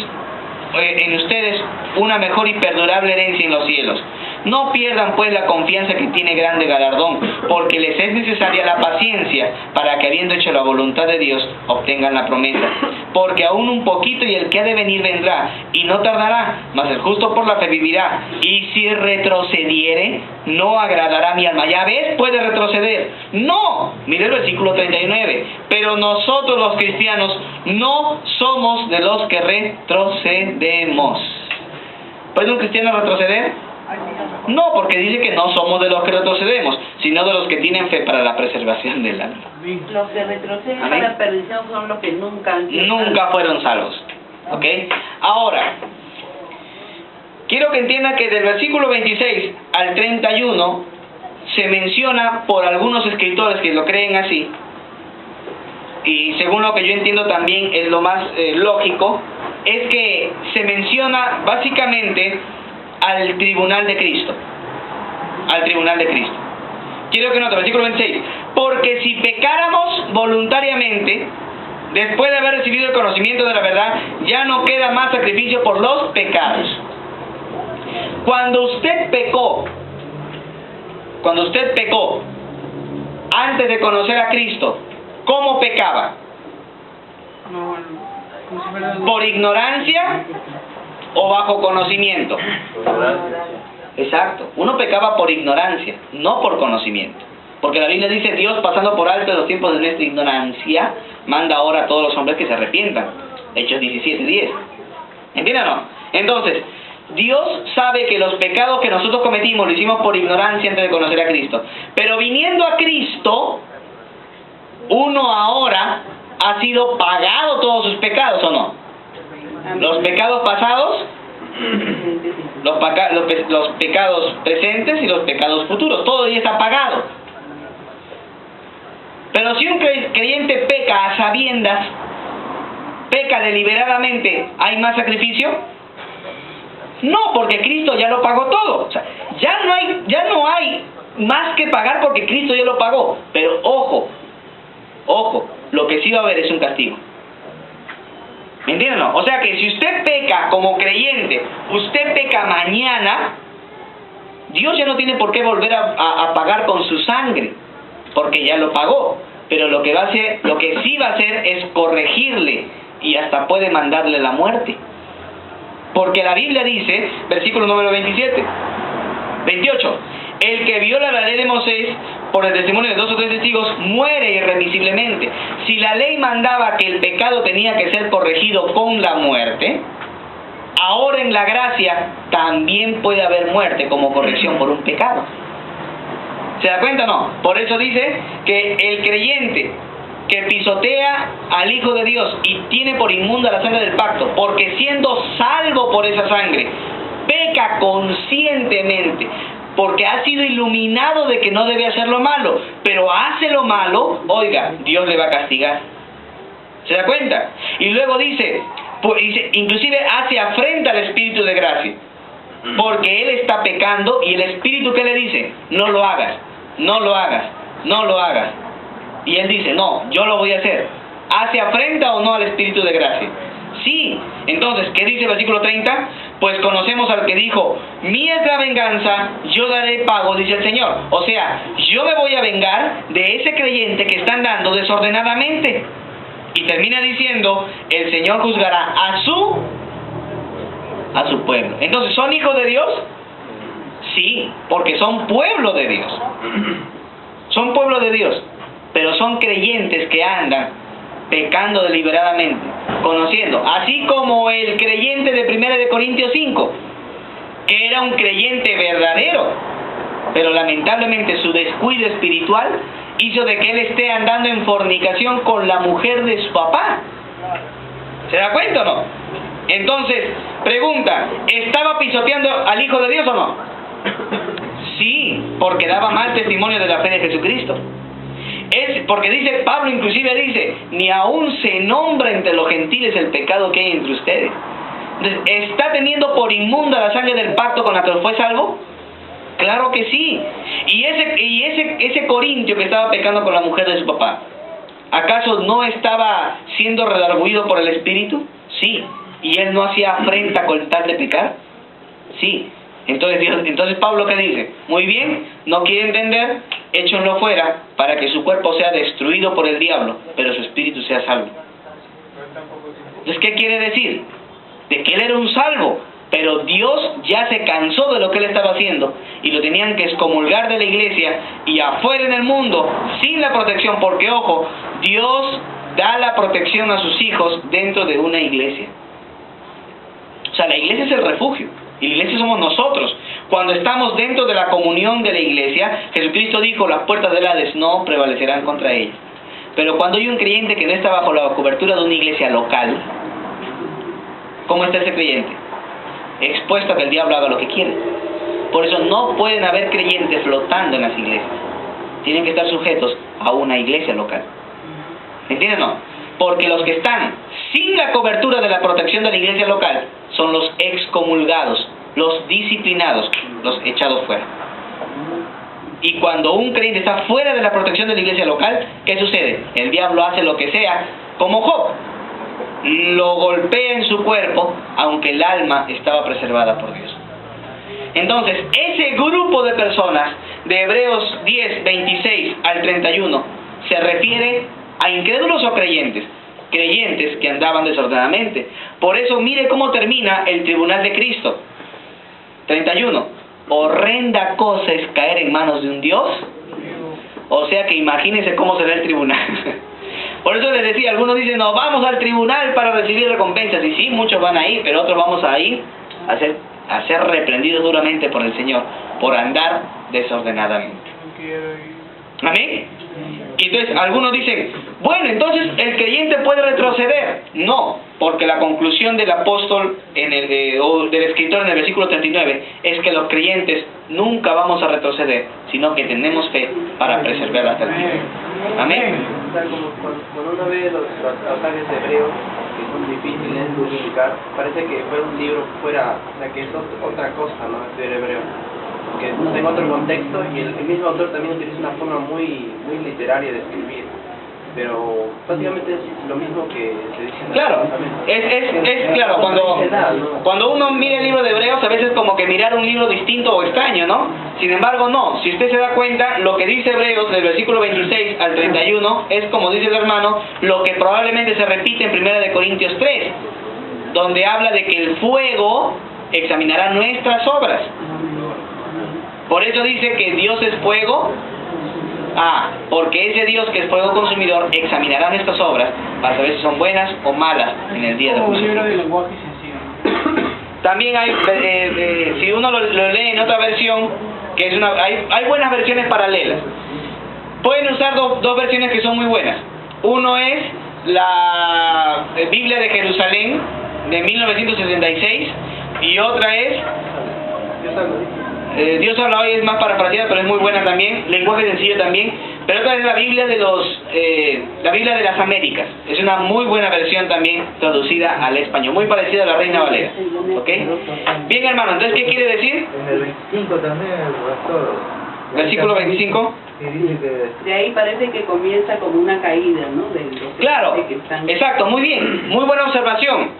en ustedes una mejor y perdurable herencia en los cielos. No pierdan pues la confianza que tiene grande galardón, porque les es necesaria la paciencia, para que habiendo hecho la voluntad de Dios, obtengan la promesa. Porque aún un poquito y el que ha de venir vendrá, y no tardará, mas el justo por la fe vivirá. Y si retrocediere, no agradará a mi alma. Ya ves, puede retroceder. No, mire el versículo 39. Pero nosotros los cristianos no somos de los que retrocedemos. ¿Puede un cristiano retroceder? No, porque dice que no somos de los que retrocedemos, sino de los que tienen fe para la preservación del alma. Los que retroceden a Amén. la perdición son los que nunca fueron salvos. ¿Ok? Ahora, quiero que entiendan que del versículo 26 al 31 se menciona por algunos escritores que lo creen así, y según lo que yo entiendo también es lo más lógico, es que se menciona básicamente al tribunal de Cristo. Al tribunal de Cristo. Quiero que note, versículo 26. Porque si pecáramos voluntariamente, después de haber recibido el conocimiento de la verdad, ya no queda más sacrificio por los pecados. Cuando usted pecó antes de conocer a Cristo, ¿cómo pecaba? ¿Por ignorancia o bajo conocimiento? Exacto. Uno pecaba por ignorancia, no por conocimiento. Porque la Biblia dice, Dios pasando por alto los tiempos de nuestra ignorancia, manda ahora a todos los hombres que se arrepientan. Hechos 17:10. ¿Entienden o no? Entonces, Dios sabe que los pecados que nosotros cometimos lo hicimos por ignorancia antes de conocer a Cristo. Pero viniendo a Cristo, uno ahora ha sido pagado todos sus pecados, ¿o no? Los pecados pasados, los pecados presentes y los pecados futuros, todo ya está pagado. Pero si un creyente peca a sabiendas, peca deliberadamente, ¿hay más sacrificio? No, porque Cristo ya lo pagó todo. O sea, ya no hay más que pagar porque Cristo ya lo pagó. Pero ojo, lo que sí va a haber es un castigo. ¿Me entienden o no? O sea que si usted peca como creyente, usted peca mañana, Dios ya no tiene por qué volver a pagar con su sangre, porque ya lo pagó. Pero lo que sí va a hacer es corregirle y hasta puede mandarle la muerte. Porque la Biblia dice, versículo número 28, el que viola la ley de Moisés por el testimonio de 2 o 3 testigos muere irremisiblemente. Si la ley mandaba que el pecado tenía que ser corregido con la muerte, ahora en la gracia también puede haber muerte como corrección por un pecado. ¿Se da cuenta o no? Por eso dice que el creyente que pisotea al Hijo de Dios y tiene por inmunda la sangre del pacto, porque siendo salvo por esa sangre, peca conscientemente, porque ha sido iluminado de que no debe hacer lo malo, pero hace lo malo, oiga, Dios le va a castigar. ¿Se da cuenta? Y luego dice, inclusive hace afrenta al Espíritu de gracia, porque él está pecando y el Espíritu, ¿qué le dice? No lo hagas, no lo hagas, no lo hagas. Y él dice, no, yo lo voy a hacer. ¿Hace afrenta o no al Espíritu de gracia? Sí. Entonces, ¿qué dice el versículo 30? Pues conocemos al que dijo, mía es la venganza, yo daré pago, dice el Señor. O sea, yo me voy a vengar de ese creyente que está andando desordenadamente. Y termina diciendo, el Señor juzgará a su pueblo. Entonces, ¿son hijos de Dios? Sí, porque son pueblo de Dios. Son pueblo de Dios, pero son creyentes que andan pecando deliberadamente, conociendo, así como el creyente de 1 de Corintios 5, que era un creyente verdadero, pero lamentablemente su descuido espiritual hizo de que él esté andando en fornicación con la mujer de su papá. ¿Se da cuenta o no? Entonces, pregunta, ¿estaba pisoteando al Hijo de Dios o no? Sí, porque daba mal testimonio de la fe de Jesucristo. Es porque dice, Pablo inclusive dice, ni aún se nombra entre los gentiles el pecado que hay entre ustedes. Entonces, ¿está teniendo por inmunda la sangre del pacto con la que fue salvo? Claro que sí. Y ese corintio que estaba pecando con la mujer de su papá, ¿acaso no estaba siendo redarguido por el Espíritu? Sí. ¿Y él no hacía afrenta con tal de pecar? Sí. Entonces Pablo, ¿qué dice? Muy bien, no quiere entender, échenlo fuera para que su cuerpo sea destruido por el diablo, pero su espíritu sea salvo. Entonces, ¿qué quiere decir? De que él era un salvo, pero Dios ya se cansó de lo que él estaba haciendo y lo tenían que excomulgar de la iglesia y afuera en el mundo, sin la protección, porque ojo, Dios da la protección a sus hijos dentro de una iglesia. O sea, la iglesia es el refugio. Y la iglesia somos nosotros. Cuando estamos dentro de la comunión de la iglesia, Jesucristo dijo, las puertas del Hades no prevalecerán contra ella. Pero cuando hay un creyente que no está bajo la cobertura de una iglesia local, ¿cómo está ese creyente? Expuesto a que el diablo haga lo que quiere. Por eso no pueden haber creyentes flotando en las iglesias. Tienen que estar sujetos a una iglesia local. ¿Entienden o no? Porque los que están sin la cobertura de la protección de la iglesia local son los excomulgados, los disciplinados, los echados fuera. Y cuando un creyente está fuera de la protección de la iglesia local, ¿qué sucede? El diablo hace lo que sea, como Job. Lo golpea en su cuerpo, aunque el alma estaba preservada por Dios. Entonces, ese grupo de personas, de Hebreos 10, 26 al 31, se refiere a incrédulos o creyentes. Creyentes que andaban desordenadamente. Por eso mire cómo termina el tribunal de Cristo. 31. Horrenda cosa es caer en manos de un Dios. O sea que imagínense cómo será el tribunal. Por eso les decía, algunos dicen, no, vamos al tribunal para recibir recompensas. Y sí, muchos van a ir, pero otros vamos a ir a ser reprendidos duramente por el Señor, por andar desordenadamente. ¿Amén? Y entonces algunos dicen, bueno, entonces el creyente puede retroceder. No, porque la conclusión del apóstol o del escritor en el versículo 39 es que los creyentes nunca vamos a retroceder, sino que tenemos fe para preservar hasta el fin. Amén. O sea, como cuando uno ve los pasajes de Hebreos, que son difíciles de explicar, parece que fuera un libro fuera, o sea, que es otra cosa, ¿no? Estudiar hebreo. Que tenga otro contexto y el mismo autor también utiliza una forma muy literaria de escribir. pero básicamente es lo mismo que se dice en el Claro, Testamento. es claro, cuando uno mira el libro de Hebreos, a veces como que mirar un libro distinto o extraño, ¿no? Sin embargo, no. Si usted se da cuenta, lo que dice Hebreos del versículo 26 al 31 es, como dice el hermano, lo que probablemente se repite en 1 de Corintios 3, donde habla de que el fuego examinará nuestras obras. Por eso dice que Dios es fuego. Porque ese Dios que es fuego consumidor examinará nuestras obras para saber si son buenas o malas en el día de juicio. Un libro de lenguaje sencillo. También hay, si uno lo lee en otra versión, que es hay buenas versiones paralelas. Pueden usar dos versiones que son muy buenas. Uno es la Biblia de Jerusalén de 1966 y otra es Dios habla hoy, es más parafraseada, pero es muy buena también, lenguaje sencillo también. Pero otra es la Biblia de la Biblia de las Américas. Es una muy buena versión también traducida al español, muy parecida a la Reina Valera. ¿Ok? Bien, hermano, entonces, ¿qué quiere decir? En el 25 también, el pastor. Versículo 25. Y dice que De ahí parece que comienza como una caída, ¿no? Claro, que están... exacto, muy bien, muy buena observación.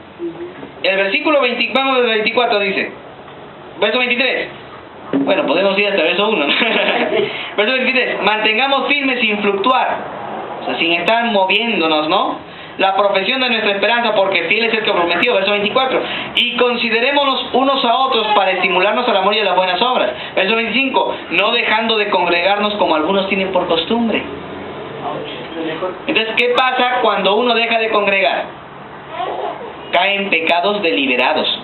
El versículo 24 dice, verso 23. Bueno, podemos ir hasta el verso 1. Verso 23. Mantengamos firmes sin fluctuar, o sea, sin estar moviéndonos, ¿no? La profesión de nuestra esperanza, porque fiel es el que prometió. Verso 24. Y considerémonos unos a otros para estimularnos al amor y a las buenas obras. Verso 25. No dejando de congregarnos como algunos tienen por costumbre. Entonces, ¿qué pasa cuando uno deja de congregar? Cae en pecados deliberados.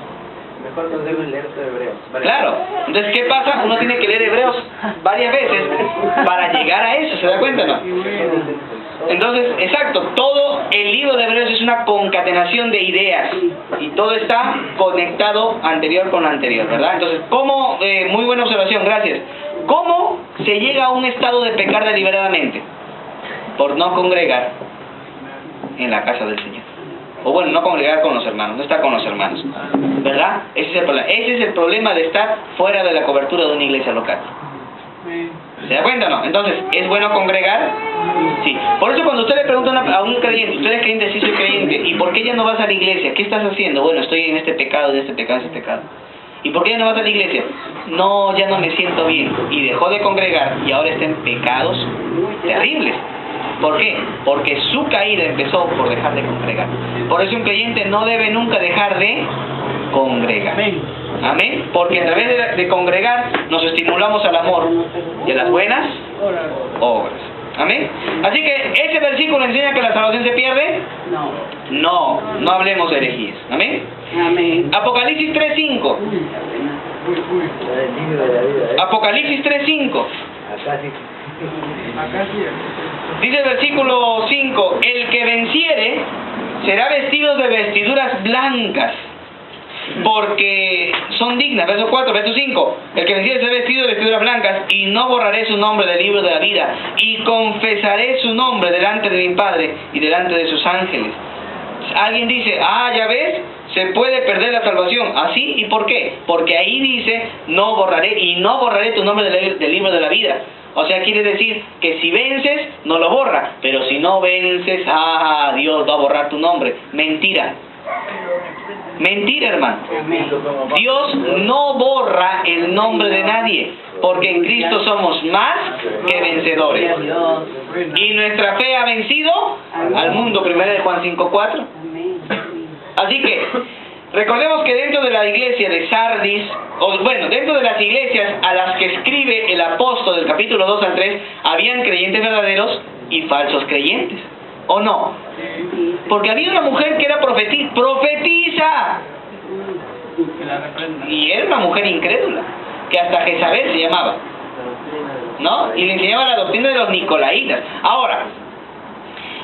Mejor nos deben leer todo Hebreos. Claro. Entonces, ¿qué pasa? Uno tiene que leer Hebreos varias veces para llegar a eso, ¿se da cuenta, no? Entonces, exacto, todo el libro de Hebreos es una concatenación de ideas y todo está conectado anterior con anterior, ¿verdad? Entonces, ¿cómo? Muy buena observación, gracias. ¿Cómo se llega a un estado de pecar deliberadamente? Por no congregar en la casa del Señor. O bueno, no congregar con los hermanos, no estar con los hermanos, ¿verdad? Ese es el problema. Ese es el problema de estar fuera de la cobertura de una iglesia local. ¿Se da cuenta o no? Entonces, ¿es bueno congregar? Sí. Por eso cuando usted le pregunta a un creyente, ¿usted es creyente? Sí, soy creyente. ¿Y por qué ya no vas a la iglesia? ¿Qué estás haciendo? Bueno, estoy en este pecado, en este pecado, en este pecado. ¿Y por qué ya no vas a la iglesia? No, ya no me siento bien. Y dejó de congregar y ahora está en pecados terribles. ¿Por qué? Porque su caída empezó por dejar de congregar. Por eso un creyente no debe nunca dejar de congregar. Amén. Porque a través de congregar nos estimulamos al amor y a las buenas obras. Amén. Así que ese versículo enseña que la salvación se pierde. No hablemos de herejías. Amén. Amén. Apocalipsis 3:5. el libro de la vida, Apocalipsis 3:5. Acá sí. Dice el versículo 5, el que venciere será vestido de vestiduras blancas, porque son dignas. Verso 4, verso 5, el que venciere será vestido de vestiduras blancas, y no borraré su nombre del libro de la vida, y confesaré su nombre delante de mi Padre y delante de sus ángeles. Alguien dice, ya ves, se puede perder la salvación. ¿Así? ¿Y por qué? Porque ahí dice, no borraré tu nombre del libro de la vida. O sea, quiere decir que si vences, no lo borra. Pero si no vences, Dios va a borrar tu nombre. Mentira. Mentira, hermano. Dios no borra el nombre de nadie, porque en Cristo somos más que vencedores. Y nuestra fe ha vencido al mundo. 1 Juan 5:4. Así que recordemos que dentro de la iglesia de Sardis, dentro de las iglesias a las que escribe el apóstol del capítulo 2 al 3, habían creyentes verdaderos y falsos creyentes, ¿o no? Porque había una mujer que era profetiza, y era una mujer incrédula, que hasta Jezabel se llamaba, ¿no? Y le enseñaba la doctrina de los nicolaitas. Ahora,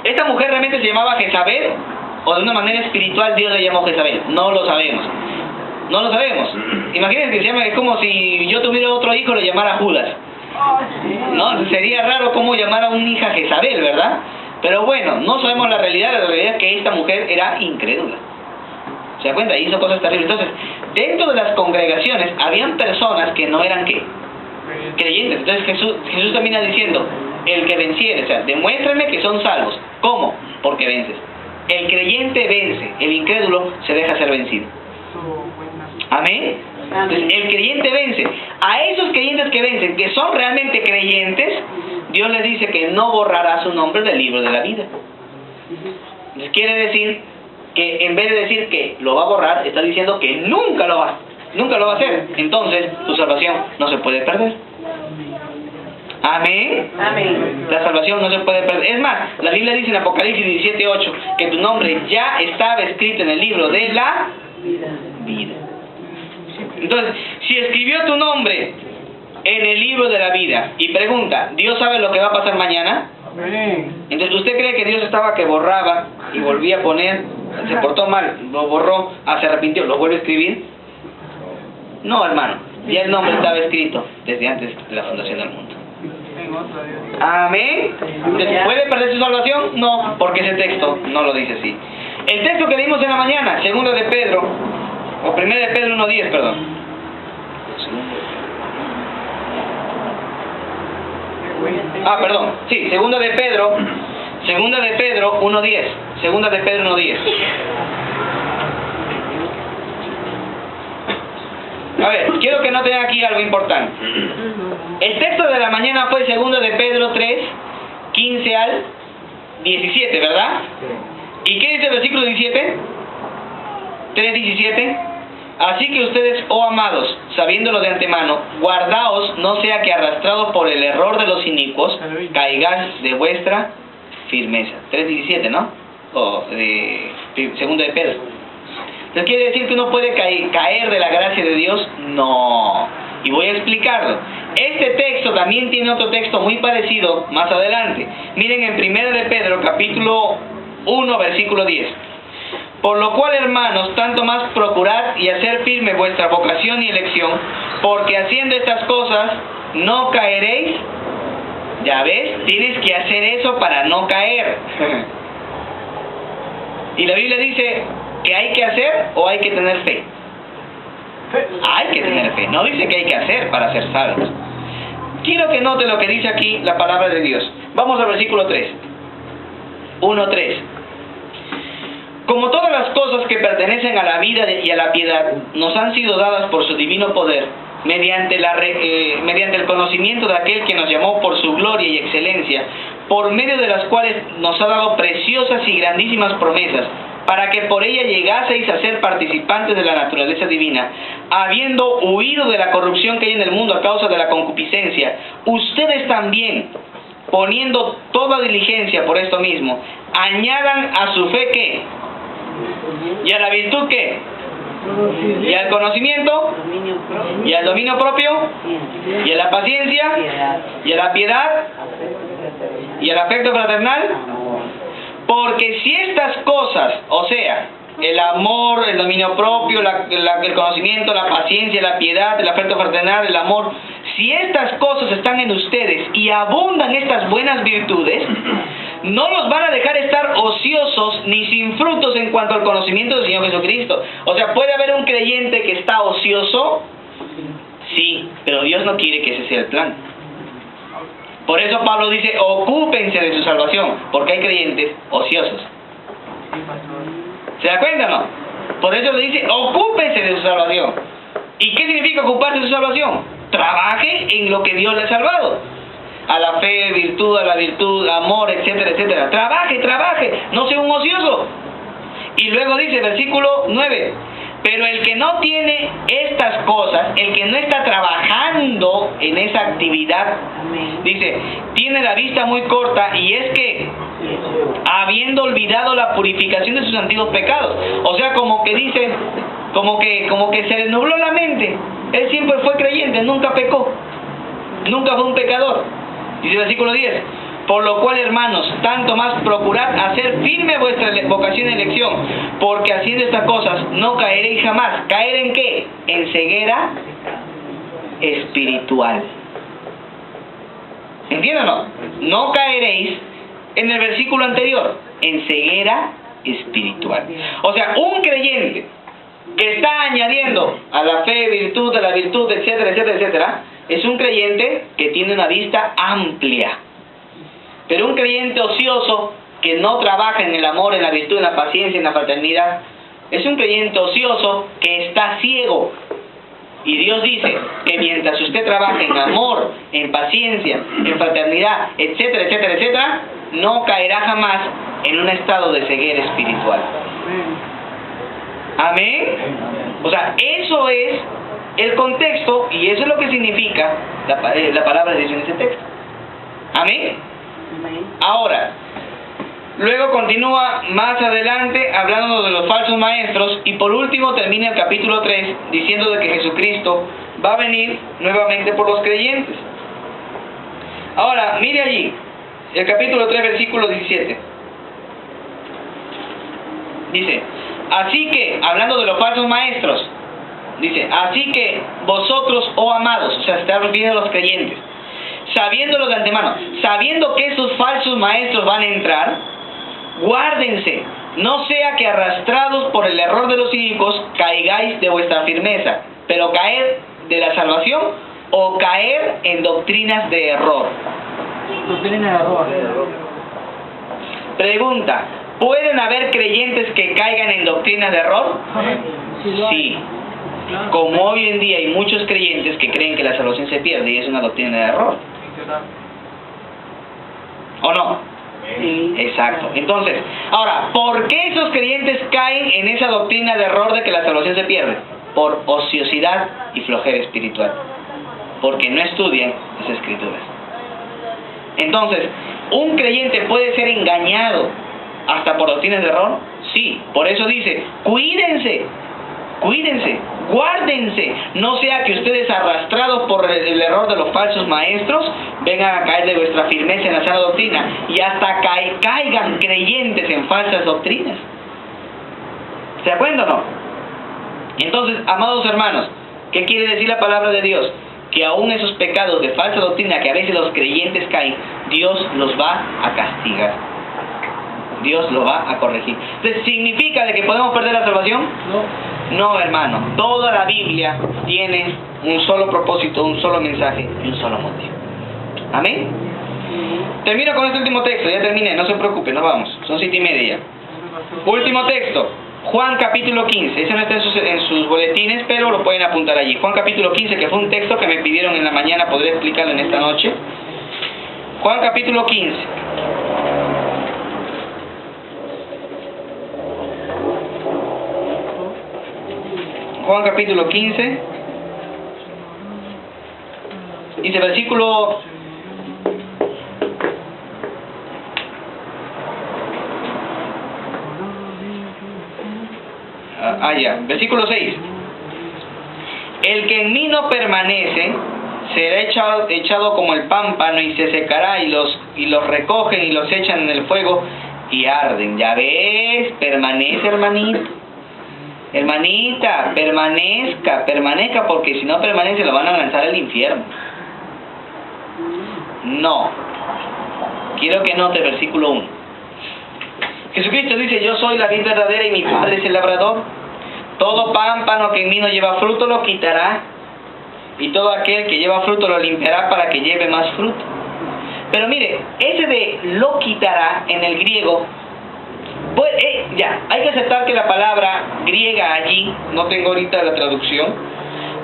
¿esta mujer realmente se llamaba Jezabel? ¿O de una manera espiritual Dios la llamó Jezabel? No lo sabemos. No lo sabemos. Imagínense que se llama, es como si yo tuviera otro hijo y lo llamara Judas. ¿No? Sería raro cómo llamar a una hija Jezabel, ¿verdad? Pero bueno, no sabemos la realidad es que esta mujer era incrédula. ¿Se da cuenta? Hizo cosas terribles. Entonces, dentro de las congregaciones habían personas que no eran ¿qué? Creyentes. Entonces Jesús termina diciendo, el que venciere, o sea, demuéstrenme que son salvos. ¿Cómo? Porque vences. El creyente vence, el incrédulo se deja ser vencido. Amén. Entonces, el creyente vence. A esos creyentes que vencen, que son realmente creyentes, Dios les dice que no borrará su nombre del libro de la vida. Entonces, quiere decir que en vez de decir que lo va a borrar, está diciendo que nunca lo va a hacer. Entonces, tu salvación no se puede perder. Amén. Amén. La salvación no se puede perder. Es más, la Biblia dice en Apocalipsis 17:8 que tu nombre ya estaba escrito en el libro de la vida. Entonces, si escribió tu nombre en el libro de la vida y pregunta, ¿Dios sabe lo que va a pasar mañana? Entonces, ¿usted cree que Dios estaba que borraba y volvía a poner, se portó mal, lo borró, se arrepintió, lo vuelve a escribir? No, hermano, ya el nombre estaba escrito desde antes de la fundación del mundo. Amén. Entonces, ¿puede perder su salvación? No, porque ese texto no lo dice así. El texto que leímos en la mañana, segundo de Pedro, o primero de Pedro 1:10, perdón. Perdón, sí, segunda de Pedro 1:10, segunda de Pedro 1:10. A ver, quiero que noten aquí algo importante. El texto de la mañana fue segunda de Pedro 3:15 al 17, ¿verdad? ¿Y qué dice el versículo 17? 3:17. Así que ustedes, oh amados, sabiéndolo de antemano, guardaos, no sea que arrastrados por el error de los inicuos, caigáis de vuestra firmeza. 3:17, ¿no? O de segunda de Pedro. ¿Entonces quiere decir que uno puede caer de la gracia de Dios? No. Y voy a explicarlo. Este texto también tiene otro texto muy parecido más adelante. Miren en 1 de Pedro, capítulo 1, versículo 10. Por lo cual, hermanos, tanto más procurad y hacer firme vuestra vocación y elección, porque haciendo estas cosas no caeréis. Ya ves, tienes que hacer eso para no caer. Y la Biblia dice que hay que hacer o hay que tener fe. Hay que tener fe, no dice que hay que hacer para ser salvos. Quiero que note lo que dice aquí la palabra de Dios. Vamos al versículo 3. 1:3. Como todas las cosas que pertenecen a la vida y a la piedad nos han sido dadas por su divino poder, mediante el conocimiento de aquel que nos llamó por su gloria y excelencia, por medio de las cuales nos ha dado preciosas y grandísimas promesas, para que por ella llegaseis a ser participantes de la naturaleza divina, habiendo huido de la corrupción que hay en el mundo a causa de la concupiscencia, ustedes también, poniendo toda diligencia por esto mismo, añadan a su fe ¿qué? ¿Y a la virtud qué? ¿Y al conocimiento? ¿Y al dominio propio? ¿Y a la paciencia? ¿Y a la piedad? ¿Y al afecto fraternal? Porque si estas cosas, o sea, el amor, el dominio propio, el conocimiento, la paciencia, la piedad, el afecto fraternal, el amor, si estas cosas están en ustedes y abundan estas buenas virtudes, no los van a dejar estar ociosos ni sin frutos en cuanto al conocimiento del Señor Jesucristo. O sea, ¿puede haber un creyente que está ocioso? Sí, pero Dios no quiere que ese sea el plan. Por eso Pablo dice, ocúpense de su salvación, porque hay creyentes ociosos. ¿Se da cuenta o no? Por eso le dice, ocúpense de su salvación. ¿Y qué significa ocuparse de su salvación? Trabaje en lo que Dios le ha salvado. A la fe, virtud, a la virtud, amor, etcétera, etcétera. Trabaje, no sea un ocioso. Y luego dice, versículo 9, pero el que no tiene estas cosas, el que no está trabajando en esa actividad, dice, tiene la vista muy corta, y es que, habiendo olvidado la purificación de sus antiguos pecados, o sea, como que dice, como que se le nubló la mente. Él siempre fue creyente, nunca pecó, nunca fue un pecador. Dice el versículo 10, por lo cual, hermanos, tanto más procurad hacer firme vuestra vocación y elección, porque haciendo estas cosas no caeréis jamás. ¿Caer en qué? En ceguera espiritual. ¿Entienden o no? No caeréis en el versículo anterior, en ceguera espiritual. O sea, un creyente que está añadiendo a la fe, virtud, a la virtud, etcétera, etcétera, etcétera, es un creyente que tiene una vista amplia. Pero un creyente ocioso que no trabaja en el amor, en la virtud, en la paciencia, en la fraternidad, es un creyente ocioso que está ciego. Y Dios dice que mientras usted trabaja en amor, en paciencia, en fraternidad, etcétera, etcétera, etcétera, no caerá jamás en un estado de ceguera espiritual. Amén. O sea, eso es el contexto y eso es lo que significa la palabra de Dios en ese texto. Amén. Ahora, luego continúa más adelante hablando de los falsos maestros y por último termina el capítulo 3 diciendo de que Jesucristo va a venir nuevamente por los creyentes. Ahora, mire allí, el capítulo 3, versículo 17. Dice, así que, hablando de los falsos maestros, dice, así que vosotros, oh amados, o sea, está refiriendo a los creyentes, sabiéndolo de antemano, sabiendo que esos falsos maestros van a entrar, guárdense, no sea que arrastrados por el error de los cínicos caigáis de vuestra firmeza, pero caer de la salvación o caer en doctrinas de error. Doctrina de error. Pregunta, ¿pueden haber creyentes que caigan en doctrinas de error? Sí. Como hoy en día hay muchos creyentes que creen que la salvación se pierde y es una doctrina de error. ¿O no? Sí. Exacto. Entonces, ahora, ¿por qué esos creyentes caen en esa doctrina de error de que la salvación se pierde? Por ociosidad y flojera espiritual. Porque no estudian las Escrituras. Entonces, ¿un creyente puede ser engañado hasta por doctrinas de error? Sí. Por eso dice, cuídense, guárdense, no sea que ustedes arrastrados por el error de los falsos maestros vengan a caer de vuestra firmeza en la sana doctrina y hasta caigan creyentes en falsas doctrinas. ¿Se da cuenta o no? Entonces, amados hermanos, ¿qué quiere decir la palabra de Dios? Que aún esos pecados de falsa doctrina que a veces los creyentes caen, Dios los va a castigar. Dios lo va a corregir. Entonces, ¿significa de que podemos perder la salvación? No, hermano. Toda la Biblia tiene un solo propósito, un solo mensaje y un solo motivo. Amén. Termino con este último texto. Ya terminé, no se preocupe, nos vamos. Son 7:30 ya. Último texto. Juan capítulo 15. Ese no está en sus boletines, pero lo pueden apuntar allí. Juan capítulo 15, que fue un texto que me pidieron en la mañana. Podré explicarlo en esta noche. Juan capítulo 15. Juan capítulo 15, dice versículo versículo 6. El que en mí no permanece será echado como el pámpano y se secará y los recogen y los echan en el fuego y arden. Ya ves, permanece, hermanito. Hermanita, permanezca, porque si no permanece lo van a lanzar al infierno. No. Quiero que note el versículo 1. Jesucristo dice, yo soy la vid verdadera y mi Padre es el labrador. Todo pámpano que en mí no lleva fruto lo quitará, y todo aquel que lleva fruto lo limpiará para que lleve más fruto. Pero mire, ese de lo quitará en el griego, pues, hay que aceptar que la palabra griega allí, no tengo ahorita la traducción,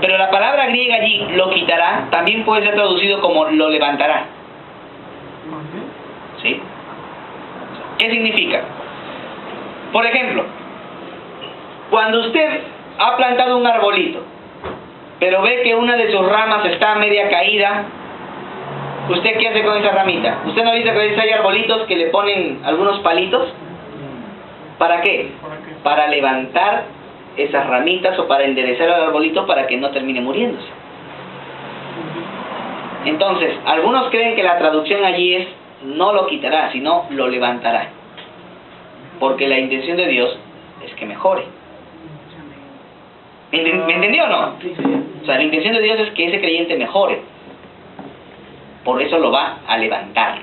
pero la palabra griega allí, lo quitará, también puede ser traducido como lo levantará. ¿Sí? ¿Qué significa? Por ejemplo, cuando usted ha plantado un arbolito, pero ve que una de sus ramas está media caída, ¿usted qué hace con esa ramita? ¿Usted no ha visto que a veces hay arbolitos que le ponen algunos palitos? ¿Para qué? Para levantar esas ramitas o para enderezar el arbolito para que no termine muriéndose. Entonces, algunos creen que la traducción allí es no lo quitará, sino lo levantará. Porque la intención de Dios es que mejore. ¿Me entendió o no? O sea, la intención de Dios es que ese creyente mejore. Por eso lo va a levantar.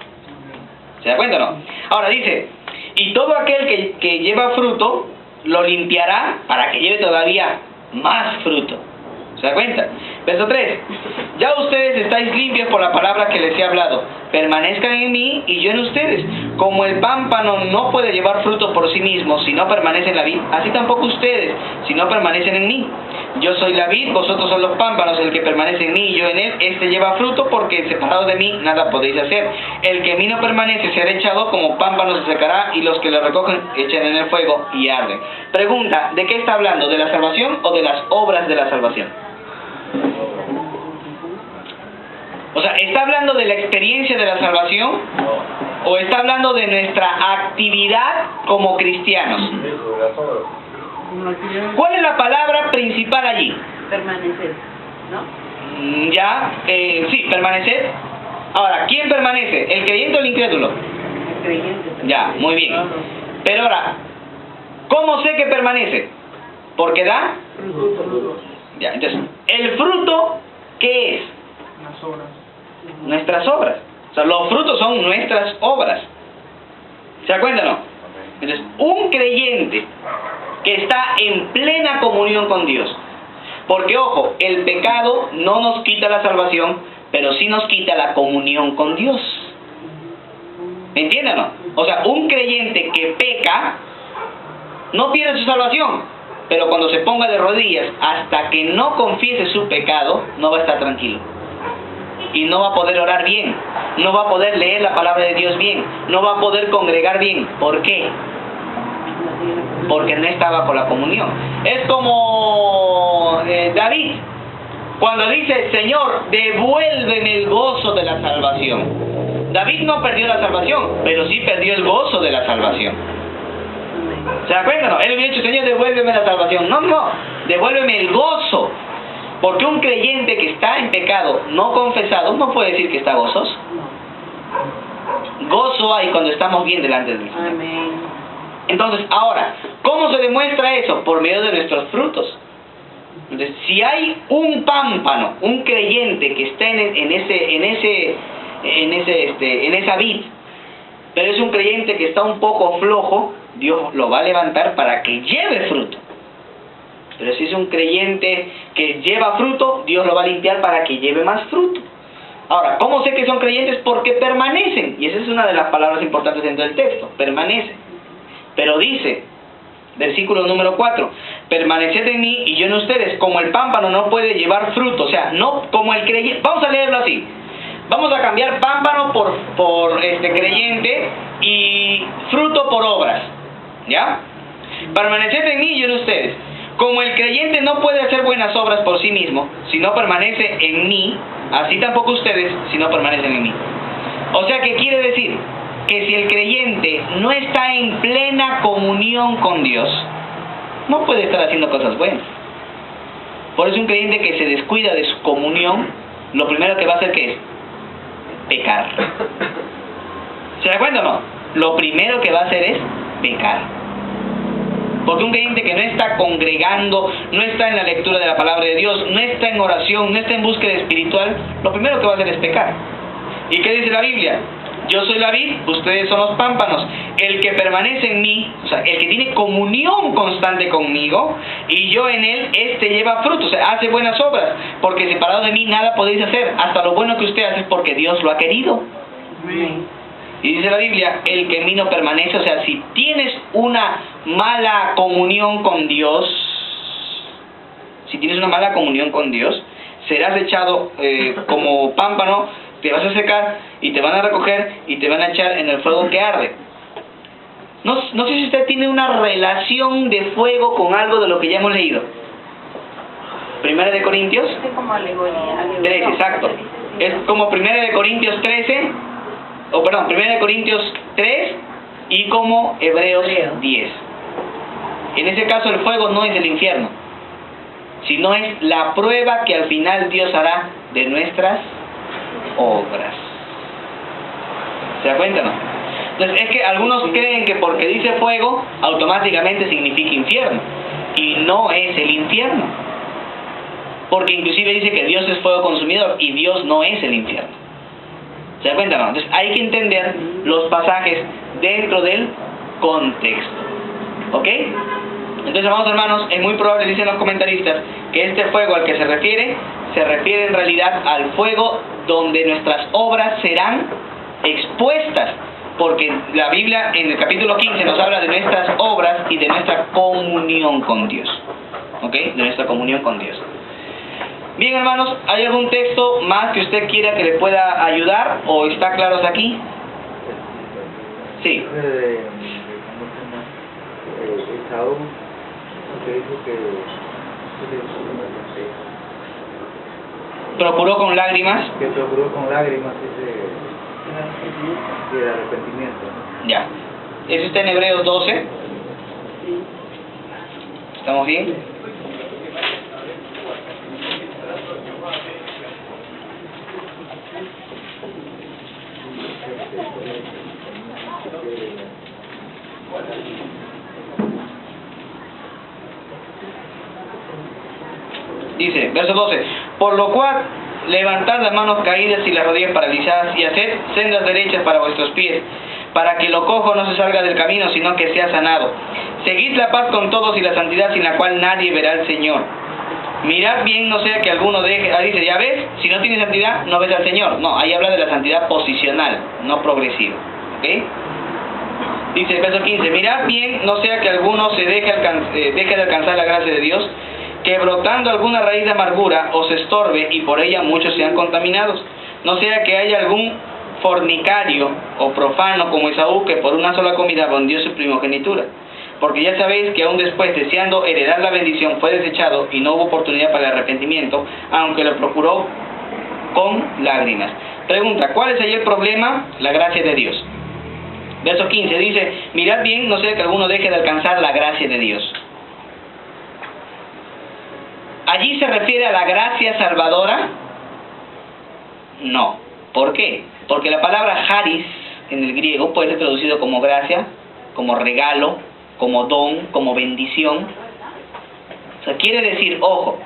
¿Se da cuenta o no? Ahora dice, y todo aquel que lleva fruto, lo limpiará para que lleve todavía más fruto. ¿Se da cuenta? Verso 3. Ya ustedes estáis limpios por la palabra que les he hablado. Permanezcan en mí y yo en ustedes. como el pámpano no puede llevar fruto por sí mismo si no permanece en la vid, así tampoco ustedes, si no permanecen en mí. Yo soy la vid, vosotros sois los pámpanos, el que permanece en mí y yo en él, este lleva fruto, porque separado de mí nada podéis hacer. El que en mí no permanece será echado como pámpano, se secará, y los que lo recogen echan en el fuego y arden. Pregunta, ¿de qué está hablando? ¿De la salvación o de las obras de la salvación? O sea, ¿está hablando de la experiencia de la salvación o está hablando de nuestra actividad como cristianos? Eso, de las obras. ¿Cuál es la palabra principal allí? Permanecer, ¿no? Sí, permanecer. Ahora, ¿quién permanece? ¿El creyente o el incrédulo? El creyente. Ya, muy bien. Pero ahora, ¿cómo sé que permanece? ¿Porque da? Ya, entonces, ¿el fruto qué es? Las obras. Nuestras obras. O sea, los frutos son nuestras obras. ¿Se da cuenta o no? Entonces, un creyente que está en plena comunión con Dios. Porque, ojo, el pecado no nos quita la salvación, pero sí nos quita la comunión con Dios. ¿Me entienden o no? O sea, un creyente que peca no pierde su salvación, pero cuando se ponga de rodillas hasta que no confiese su pecado, no va a estar tranquilo. Y no va a poder orar bien, no va a poder leer la palabra de Dios bien, no va a poder congregar bien. ¿Por qué? Porque no estaba con la comunión. Es como David, cuando dice: Señor, devuélveme el gozo de la salvación. David no perdió la salvación, pero sí perdió el gozo de la salvación. ¿Se da cuenta? No, él hubiera dicho: Señor, devuélveme la salvación. No, devuélveme el gozo. Porque un creyente que está en pecado no confesado no puede decir que está gozoso. Gozo hay cuando estamos bien delante del Señor. Amén. Entonces, ahora, ¿cómo se demuestra eso? Por medio de nuestros frutos. Entonces, si hay un pámpano, un creyente que está en esa vid, pero es un creyente que está un poco flojo, Dios lo va a levantar para que lleve fruto. Pero si es un creyente que lleva fruto, Dios lo va a limpiar para que lleve más fruto. Ahora, ¿cómo sé que son creyentes? Porque permanecen. Y esa es una de las palabras importantes dentro del texto. Permanecen. Pero dice, versículo número 4, permaneced en mí y yo en ustedes, como el pámpano no puede llevar fruto. O sea, no como el creyente. Vamos a leerlo así. Vamos a cambiar pámpano por creyente y fruto por obras. ¿Ya? Permaneced en mí y yo en ustedes. Como el creyente no puede hacer buenas obras por sí mismo, si no permanece en mí, así tampoco ustedes, si no permanecen en mí. O sea, ¿qué quiere decir? Que si el creyente no está en plena comunión con Dios, no puede estar haciendo cosas buenas. Por eso un creyente que se descuida de su comunión, lo primero que va a hacer, ¿qué es? Pecar. ¿Se da cuenta o no? Lo primero que va a hacer es pecar. Porque un creyente que no está congregando, no está en la lectura de la palabra de Dios, no está en oración, no está en búsqueda espiritual, lo primero que va a hacer es pecar. ¿Y qué dice la Biblia? Yo soy la vid, ustedes son los pámpanos. El que permanece en mí, o sea, el que tiene comunión constante conmigo, y yo en él, este lleva fruto, o sea, hace buenas obras, porque separado de mí nada podéis hacer. Hasta lo bueno que usted hace es porque Dios lo ha querido. Amén. Y dice la Biblia, el que en mí no permanece, o sea, si tienes una mala comunión con Dios, serás echado como pámpano, te vas a secar y te van a recoger y te van a echar en el fuego que arde. No sé si usted tiene una relación de fuego con algo de lo que ya hemos leído. Primera de Corintios Es como alegoría. 13, exacto. Es como Primera de Corintios 13, Primera de Corintios 3 y como Hebreos 10. En ese caso el fuego no es el infierno, sino es la prueba que al final Dios hará de nuestras obras. ¿Se da cuenta, no? Entonces es que algunos creen que porque dice fuego automáticamente significa infierno, y no es el infierno, porque inclusive dice que Dios es fuego consumidor y Dios no es el infierno. ¿Se da cuenta, no? Entonces hay que entender los pasajes dentro del contexto. ¿Ok? Entonces, amados hermanos, es muy probable, dicen los comentaristas, que este fuego al que se refiere en realidad al fuego donde nuestras obras serán expuestas Porque la Biblia en el capítulo 15 nos habla de nuestras obras y de nuestra comunión con Dios. ¿Ok? De nuestra comunión con Dios. Bien, hermanos, ¿hay algún texto más que usted quiera que le pueda ayudar o está claro hasta aquí? Sí. Esaú, que dijo que Procuró con lágrimas. que procuró con lágrimas ese arrepentimiento, ¿no? Ya. Eso está en Hebreos 12. ¿Estamos bien? Dice, verso 12, por lo cual levantad las manos caídas y las rodillas paralizadas y haced sendas derechas para vuestros pies, para que lo cojo no se salga del camino, sino que sea sanado. Seguid la paz con todos y la santidad sin la cual nadie verá al Señor. Mirad bien, no sea que alguno deje, dice, ya ves, si no tienes santidad, no ves al Señor. No, ahí habla de la santidad posicional, no progresiva. ¿Ok? Dice el verso 15, mirad bien, no sea que alguno se deje de alcanzar la gracia de Dios, que brotando alguna raíz de amargura os estorbe y por ella muchos sean contaminados. No sea que haya algún fornicario o profano como Esaú, que por una sola comida vendió su primogenitura. Porque ya sabéis que aún después, deseando heredar la bendición, fue desechado y no hubo oportunidad para el arrepentimiento, aunque lo procuró con lágrimas. Pregunta, ¿cuál es ahí el problema? La gracia de Dios. Verso 15 dice, mirad bien, no sea que alguno deje de alcanzar la gracia de Dios. ¿Allí se refiere a la gracia salvadora? No. ¿Por qué? Porque la palabra charis en el griego puede ser traducido como gracia, como regalo, como don, como bendición. O sea, quiere decir, ojo,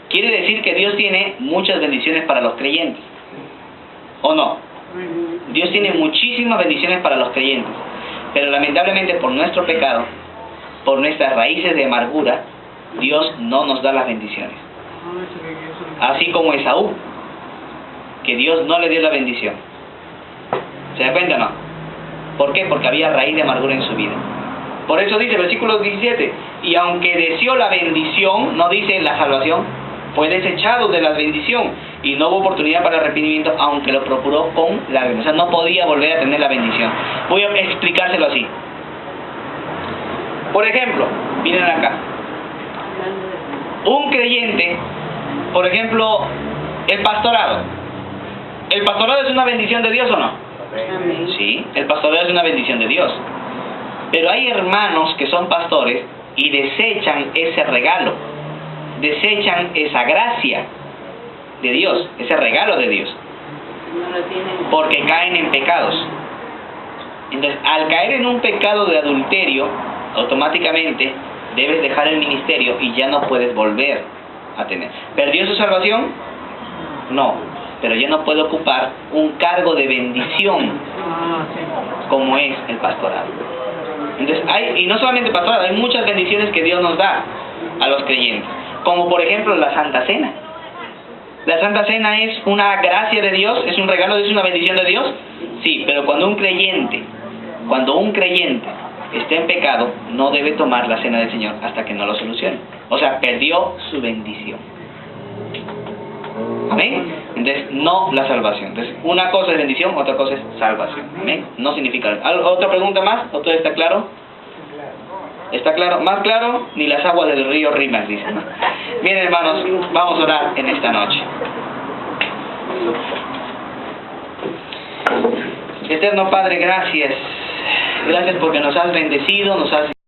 quiere decir que Dios tiene muchas bendiciones para los creyentes. ¿O no? Dios tiene muchísimas bendiciones para los creyentes. Pero lamentablemente por nuestro pecado, por nuestras raíces de amargura, Dios no nos da las bendiciones. Así como Esaú, que Dios no le dio la bendición. ¿Se da cuenta o no? ¿Por qué? Porque había raíz de amargura en su vida. Por eso dice, versículo 17, y aunque deseó la bendición, no dice la salvación, fue desechado de la bendición y no hubo oportunidad para arrepentimiento, aunque lo procuró con lágrimas. O sea, no podía volver a tener la bendición. Voy a explicárselo así. Por ejemplo, miren acá. Un creyente, por ejemplo, el pastorado. ¿El pastorado es una bendición de Dios o no? Amén. Sí, el pastorado es una bendición de Dios. Pero hay hermanos que son pastores y desechan ese regalo, desechan esa gracia de Dios, ese regalo de Dios, No lo tienen. porque caen en pecados. Entonces, al caer en un pecado de adulterio, automáticamente debes dejar el ministerio y ya no puedes volver a tener. ¿Perdió su salvación? No, pero ya no puede ocupar un cargo de bendición como es el pastorado. Entonces, y no solamente pastorado, hay muchas bendiciones que Dios nos da a los creyentes, como por ejemplo la Santa Cena. ¿La Santa Cena es una gracia de Dios? ¿Es un regalo de Dios, una bendición de Dios? Sí, pero cuando un creyente está en pecado, no debe tomar la cena del Señor hasta que no lo solucione. O sea, perdió su bendición. ¿Amén? Entonces, no la salvación. Entonces, una cosa es bendición, otra cosa es salvación. ¿Amén? No significa. ¿Otra pregunta más? ¿O todo está claro? ¿Está claro? ¿Más claro? Ni las aguas del río riman, dicen. Bien, hermanos, vamos a orar en esta noche. Eterno Padre, gracias. Gracias porque nos has bendecido, nos has